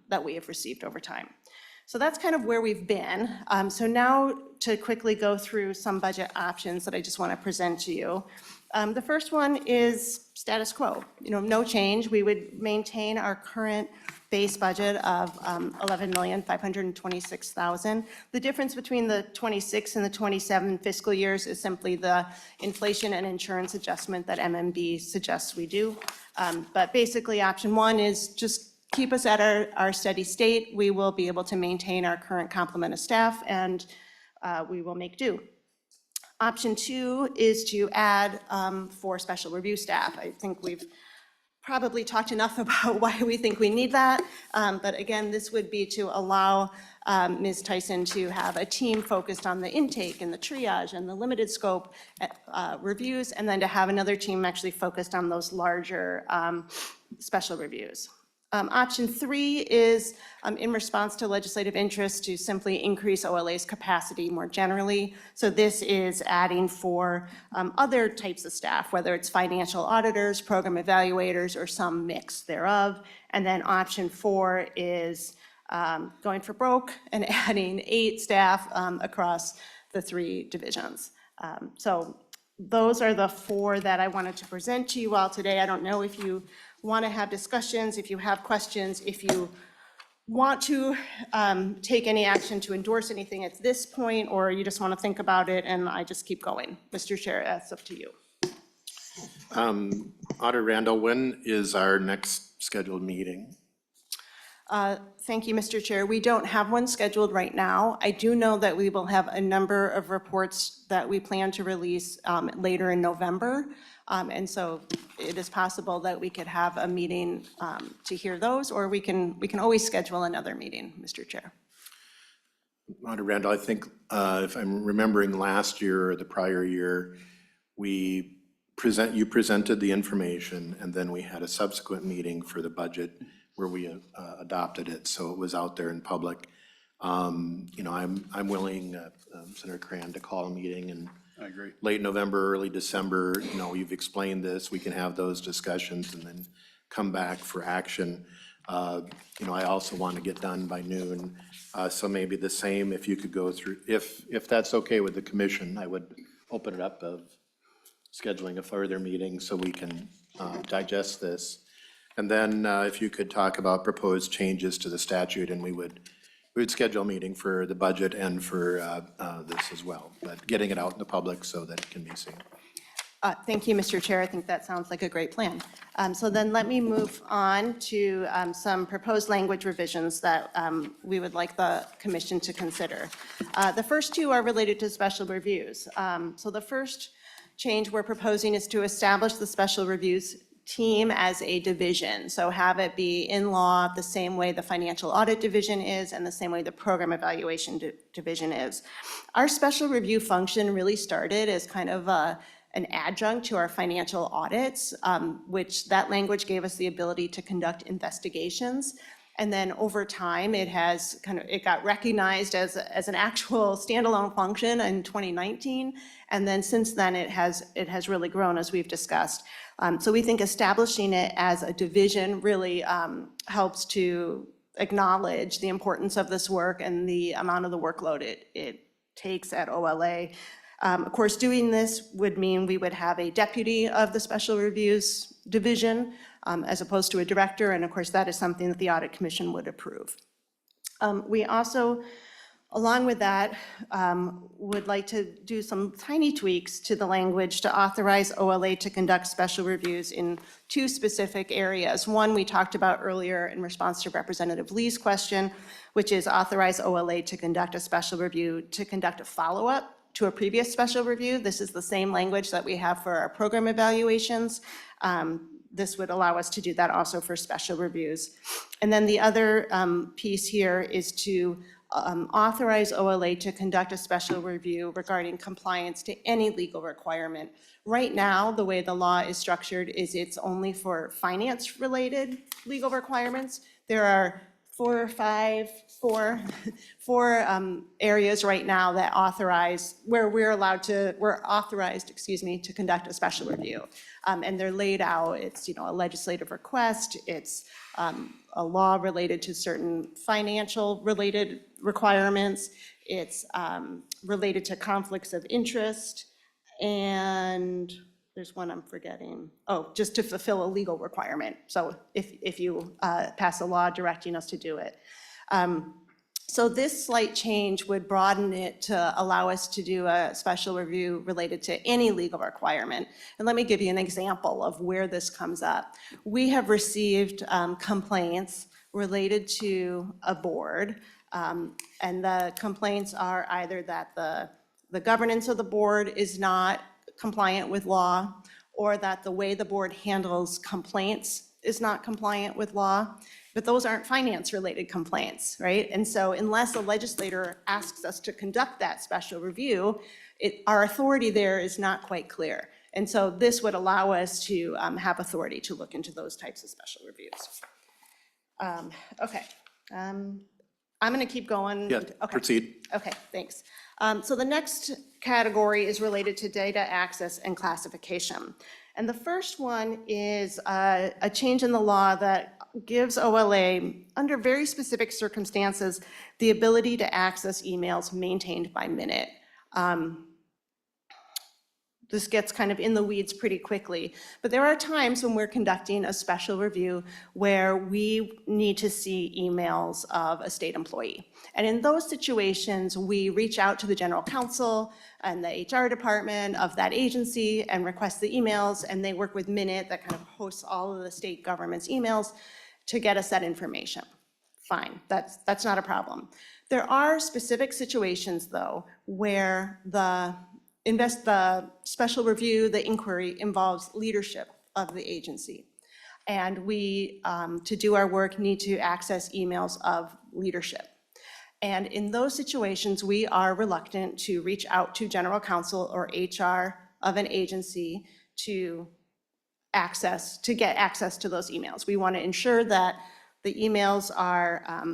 that we have received over time. So that's kind of where we've been. So now to quickly go through some budget options that I just want to present to you. The first one is status quo. No change. We would maintain our current base budget of $11,526,000. The difference between the 26 and the 27 fiscal years is simply the inflation and insurance adjustment that MMB suggests we do. But basically, option one is just keep us at our steady state. We will be able to maintain our current complement of staff, and we will make do. Option two is to add 4 special review staff. I think we've probably talked enough about why we think we need that. But again, this would be to allow Ms. Tyson to have a team focused on the intake and the triage and the limited scope reviews, and then to have another team actually focused on those larger special reviews. Option 3 is in response to legislative interest to simply increase OLA's capacity more generally. So this is adding for other types of staff, whether it's financial auditors, program evaluators, or some mix thereof. And then option 4 is going for broke and adding 8 staff across the 3 divisions. So those are the 4 that I wanted to present to you all today. I don't know if you want to have discussions, if you have questions, if you want to take any action to endorse anything at this point, or you just want to think about it and I just keep going. Mr. Chair, that's up to you. Auditor Randall, when is our next scheduled meeting? Thank you, Mr. Chair. We don't have one scheduled right now. I do know that we will have a number of reports that we plan to release later in November. And so it is possible that we could have a meeting to hear those, or we can always schedule another meeting, Mr. Chair. Auditor Randall, I think if I'm remembering last year or the prior year, you presented the information, and then we had a subsequent meeting for the budget where we adopted it, so it was out there in public. I'm willing, Senator Cran, to call a meeting in I agree. late November, early December. You've explained this, we can have those discussions and then come back for action. I also want to get done by noon, so maybe the same, if you could go through, if that's okay with the commission, I would open it up of scheduling a further meeting so we can digest this. And then if you could talk about proposed changes to the statute, and we would schedule a meeting for the budget and for this as well, but getting it out in the public so that it can be seen. Thank you, Mr. Chair. I think that sounds like a great plan. So then let me move on to some proposed language revisions that we would like the commission to consider. The first 2 are related to special reviews. So the first change we're proposing is to establish the special reviews team as a division. So have it be in law the same way the financial audit division is and the same way the program evaluation division is. Our special review function really started as kind of an adjunct to our financial audits, which that language gave us the ability to conduct investigations. And then over time, it got recognized as an actual standalone function in 2019. And then since then, it has really grown, as we've discussed. So we think establishing it as a division really helps to acknowledge the importance of this work and the amount of the workload it takes at OLA. Of course, doing this would mean we would have a deputy of the special reviews division as opposed to a director, and of course, that is something that the Audit Commission would approve. We also, along with that, would like to do some tiny tweaks to the language to authorize OLA to conduct special reviews in 2 specific areas. One we talked about earlier in response to Representative Lee's question, which is authorize OLA to conduct a special review to conduct a follow-up to a previous special review. This is the same language that we have for our program evaluations. This would allow us to do that also for special reviews. And then the other piece here is to authorize OLA to conduct a special review regarding compliance to any legal requirement. Right now, the way the law is structured is it's only for finance-related legal requirements. There are four areas right now that authorize, where we're authorized, to conduct a special review. And they're laid out, it's, a legislative request, it's a law related to certain financial related requirements, it's related to conflicts of interest, and there's one I'm forgetting. Oh, just to fulfill a legal requirement. So if you pass a law directing us to do it. So this slight change would broaden it to allow us to do a special review related to any legal requirement. And let me give you an example of where this comes up. We have received complaints related to a board, and the complaints are either that the governance of the board is not compliant with law, or that the way the board handles complaints is not compliant with law. But those aren't finance-related complaints, right? And so unless a legislator asks us to conduct that special review, our authority there is not quite clear. And so this would allow us to have authority to look into those types of special reviews. Okay. I'm going to keep going. Yeah, Okay. proceed. Okay, thanks. So the next category is related to data access and classification. And the first one is a change in the law that gives OLA, under very specific circumstances, the ability to access emails maintained by Minute. This gets kind of in the weeds pretty quickly, but there are times when we're conducting a special review where we need to see emails of a state employee. And in those situations, we reach out to the general counsel and the HR department of that agency and request the emails, and they work with Minute that kind of hosts all of the state government's emails to get us that information. Fine, that's not a problem. There are specific situations, though, where the special review, the inquiry involves leadership of the agency. And we, to do our work, need to access emails of leadership. And in those situations, we are reluctant to reach out to general counsel or HR of an agency to get access to those emails. We want to ensure that the emails are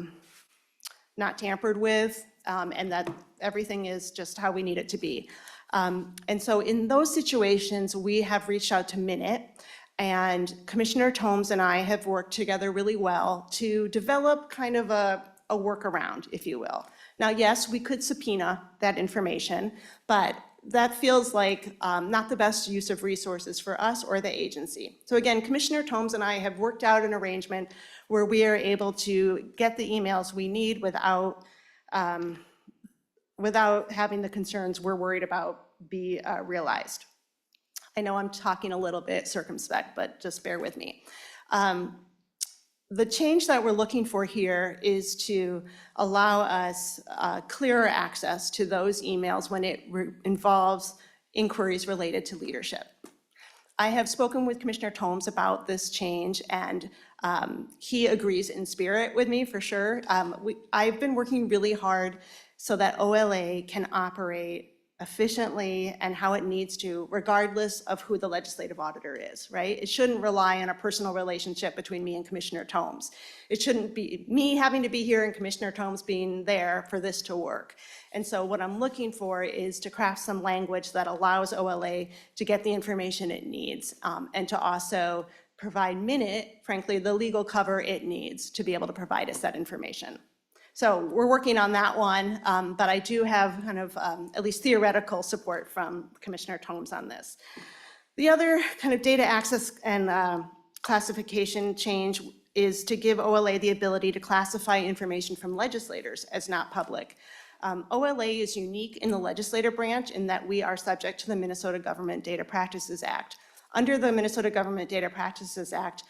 not tampered with and that everything is just how we need it to be. And so in those situations, we have reached out to Minute, and Commissioner Tomes and I have worked together really well to develop kind of a workaround, if you will. Now, yes, we could subpoena that information, but that feels like not the best use of resources for us or the agency. So again, Commissioner Tomes and I have worked out an arrangement where we are able to get the emails we need without having the concerns we're worried about be realized. I know I'm talking a little bit circumspect, but just bear with me. The change that we're looking for here is to allow us clearer access to those emails when it involves inquiries related to leadership. I have spoken with Commissioner Tomes about this change, and he agrees in spirit with me for sure. I've been working really hard so that OLA can operate efficiently and how it needs to, regardless of who the legislative auditor is, right? It shouldn't rely on a personal relationship between me and Commissioner Tomes. It shouldn't be me having to be here and Commissioner Tomes being there for this to work. And so what I'm looking for is to craft some language that allows OLA to get the information it needs, and to also provide Minute, frankly, the legal cover it needs to be able to provide us that information. So we're working on that one, but I do have kind of at least theoretical support from Commissioner Tomes on this. The other kind of data access and classification change is to give OLA the ability to classify information from legislators as not public. OLA is unique in the legislative branch in that we are subject to the Minnesota Government Data Practices Act. Under the Minnesota Government Data Practices Act,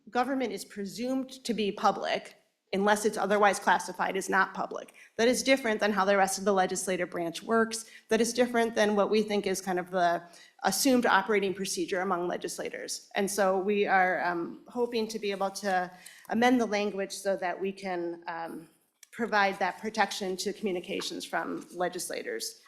government is presumed to be public unless it's otherwise classified as not public. That is different than how the rest of the legislative branch works. That is different than what we think is kind of the assumed operating procedure among legislators. And so we are hoping to be able to amend the language so that we can provide that protection to communications from legislators.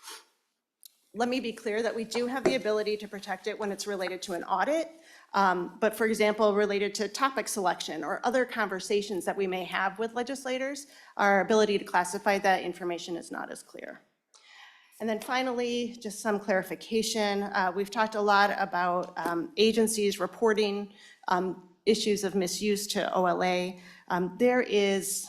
Let me be clear that we do have the ability to protect it when it's related to an audit, but for example, related to topic selection or other conversations that we may have with legislators, our ability to classify that information is not as clear. And then finally, just some clarification. We've talked a lot about agencies reporting issues of misuse to OLA. There is,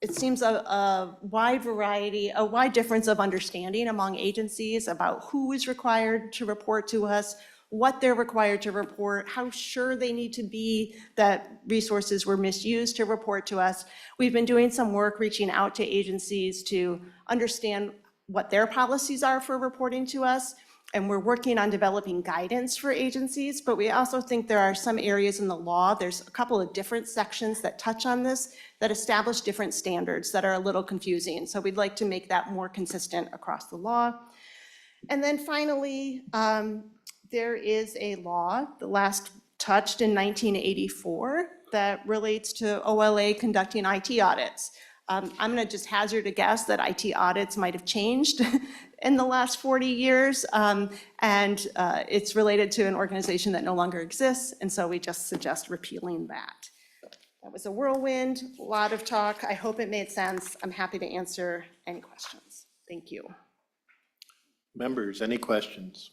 it seems, a wide variety, a wide difference of understanding among agencies about who is required to report to us, what they're required to report, how sure they need to be that resources were misused to report to us. We've been doing some work reaching out to agencies to understand what their policies are for reporting to us, and we're working on developing guidance for agencies, but we also think there are some areas in the law, there's a couple of different sections that touch on this, that establish different standards that are a little confusing. So we'd like to make that more consistent across the law. And then finally, there is a law, the last touched in 1984, that relates to OLA conducting IT audits. I'm going to just hazard a guess that IT audits might have changed in the last 40 years, and it's related to an organization that no longer exists, and so we just suggest repealing that. That was a whirlwind, a lot of talk. I hope it made sense. I'm happy to answer any questions. Thank you. Members, any questions?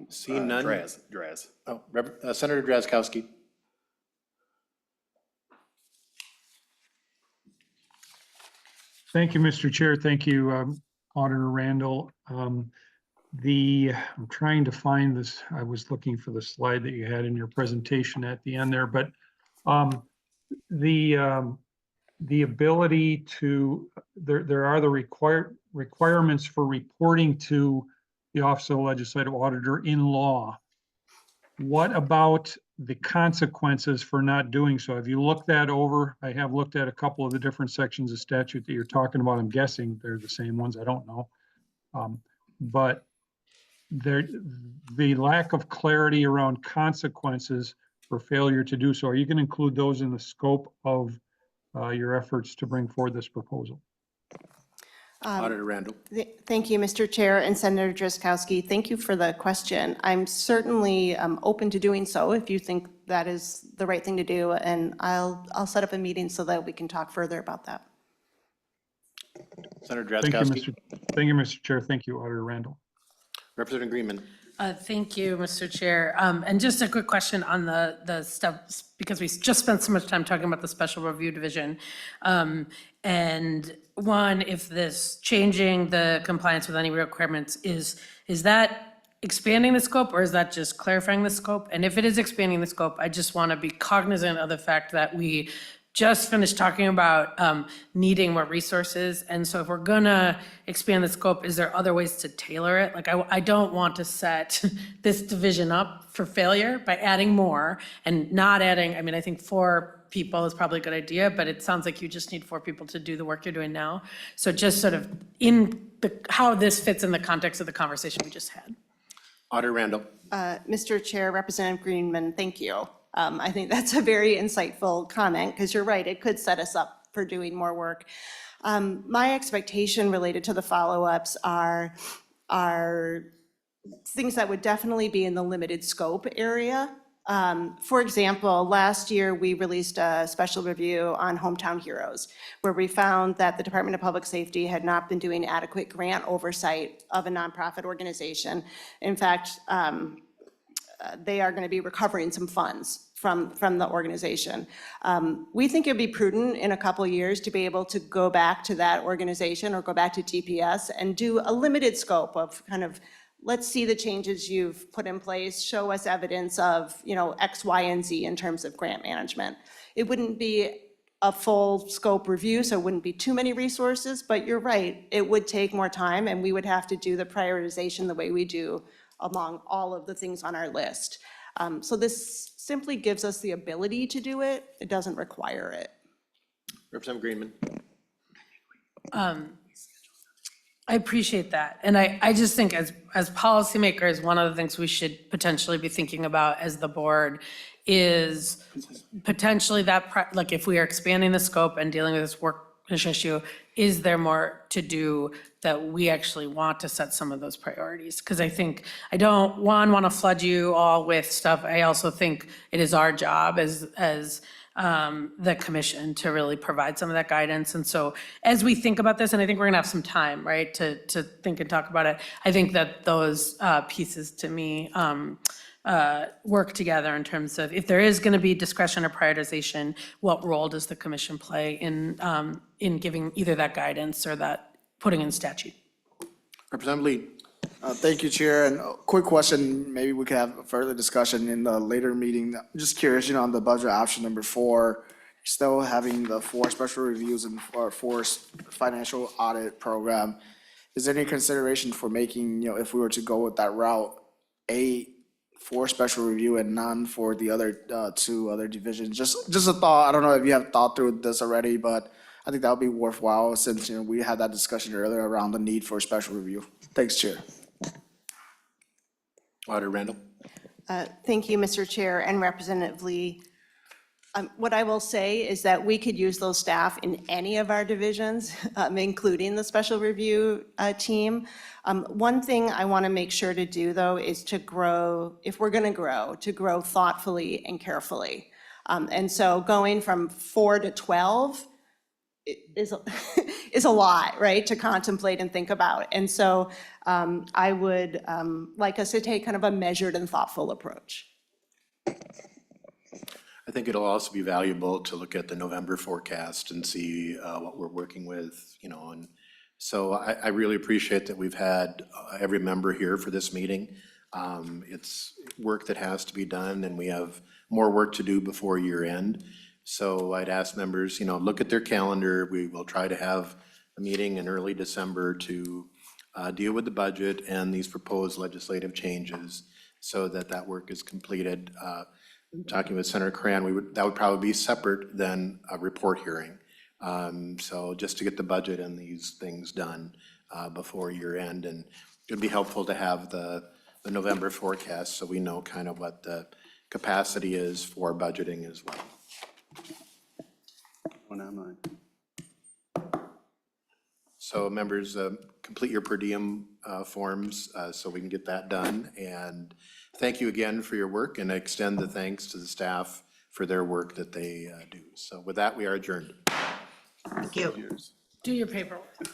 Seeing none. Draz. Oh, Senator Drazkowski. Thank you, Mr. Chair. Thank you, Auditor Randall. I'm trying to find this. I was looking for the slide that you had in your presentation at the end there, but the ability to, there are the requirements for reporting to the Office of the Legislative Auditor in law. What about the consequences for not doing so? Have you looked that over? I have looked at a couple of the different sections of statute that you're talking about. I'm guessing they're the same ones. I don't know. But the lack of clarity around consequences for failure to do so, are you going to include those in the scope of your efforts to bring forward this proposal? Auditor Randall. Thank you, Mr. Chair and Senator Drazkowski. Thank you for the question. I'm certainly open to doing so if you think that is the right thing to do, and I'll set up a meeting so that we can talk further about that. Senator Drazkowski. Thank you, Mr. Chair. Thank you, Auditor Randall. Representative Greenman. Thank you, Mr. Chair. And just a quick question on the stuff, because we just spent so much time talking about the Special Review Division. And one, if this changing the compliance with any requirements is that expanding the scope, or is that just clarifying the scope? And if it is expanding the scope, I just want to be cognizant of the fact that we just finished talking about needing more resources. And so if we're gonna expand the scope, is there other ways to tailor it? Like I don't want to set this division up for failure by adding more and not adding, I mean, I think 4 people is probably a good idea, but it sounds like you just need 4 people to do the work you're doing now. So just sort of in how this fits in the context of the conversation we just had. Auditor Randall. Mr. Chair, Representative Greenman, thank you. I think that's a very insightful comment, because you're right, it could set us up for doing more work. My expectation related to the follow-ups are things that would definitely be in the limited scope area. For example, last year we released a special review on hometown heroes, where we found that the Department of Public Safety had not been doing adequate grant oversight of a nonprofit organization. In fact, they are going to be recovering some funds from the organization. We think it'd be prudent in a couple of years to be able to go back to that organization or go back to DPS and do a limited scope of kind of, let's see the changes you've put in place, show us evidence of, X, Y, and Z in terms of grant management. It wouldn't be a full scope review, so it wouldn't be too many resources, but you're right, it would take more time, and we would have to do the prioritization the way we do among all of the things on our list. So this simply gives us the ability to do it. It doesn't require it. Representative Greenman. I appreciate that. And I just think as policymakers, one of the things we should potentially be thinking about as the board is potentially that, like if we are expanding the scope and dealing with this work issue, is there more to do that we actually want to set some of those priorities? Because I think, I don't, want to flood you all with stuff. I also think it is our job as the commission to really provide some of that guidance. And so as we think about this, and I think we're gonna have some time, right, to think and talk about it, I think that those pieces to me work together in terms of if there is gonna be discretion or prioritization, what role does the commission play in giving either that guidance or that putting in statute? Representative Lee. Thank you, Chair. And a quick question, maybe we could have a further discussion in the later meeting. I'm just curious, on the budget option number 4, still having the 4 special reviews and 4 financial audit program. Is there any consideration for making, if we were to go with that route, 4 special review and none for the other 2 other divisions? Just a thought. I don't know if you have thought through this already, but I think that would be worthwhile since, we had that discussion earlier around the need for a special review. Thanks, Chair. Auditor Randall. Thank you, Mr. Chair and Representative Lee. What I will say is that we could use those staff in any of our divisions, including the special review team. One thing I want to make sure to do, though, is to grow, if we're going to grow thoughtfully and carefully. And so going from 4 to 12 is a lot, right, to contemplate and think about. And so I would like us to take kind of a measured and thoughtful approach. I think it'll also be valuable to look at the November forecast and see what we're working with, and so I really appreciate that we've had every member here for this meeting. It's work that has to be done, and we have more work to do before year end. So I'd ask members, look at their calendar. We will try to have a meeting in early December to deal with the budget and these proposed legislative changes so that work is completed. Talking with Senator Cran, that would probably be separate than a report hearing. So just to get the budget and these things done before year end. And it'd be helpful to have the November forecast so we know kind of what the capacity is for budgeting as well. So members, complete your per diem forms so we can get that done. And thank you again for your work, and I extend the thanks to the staff for their work that they do. So with that, we are adjourned. Thank you. Do your paperwork.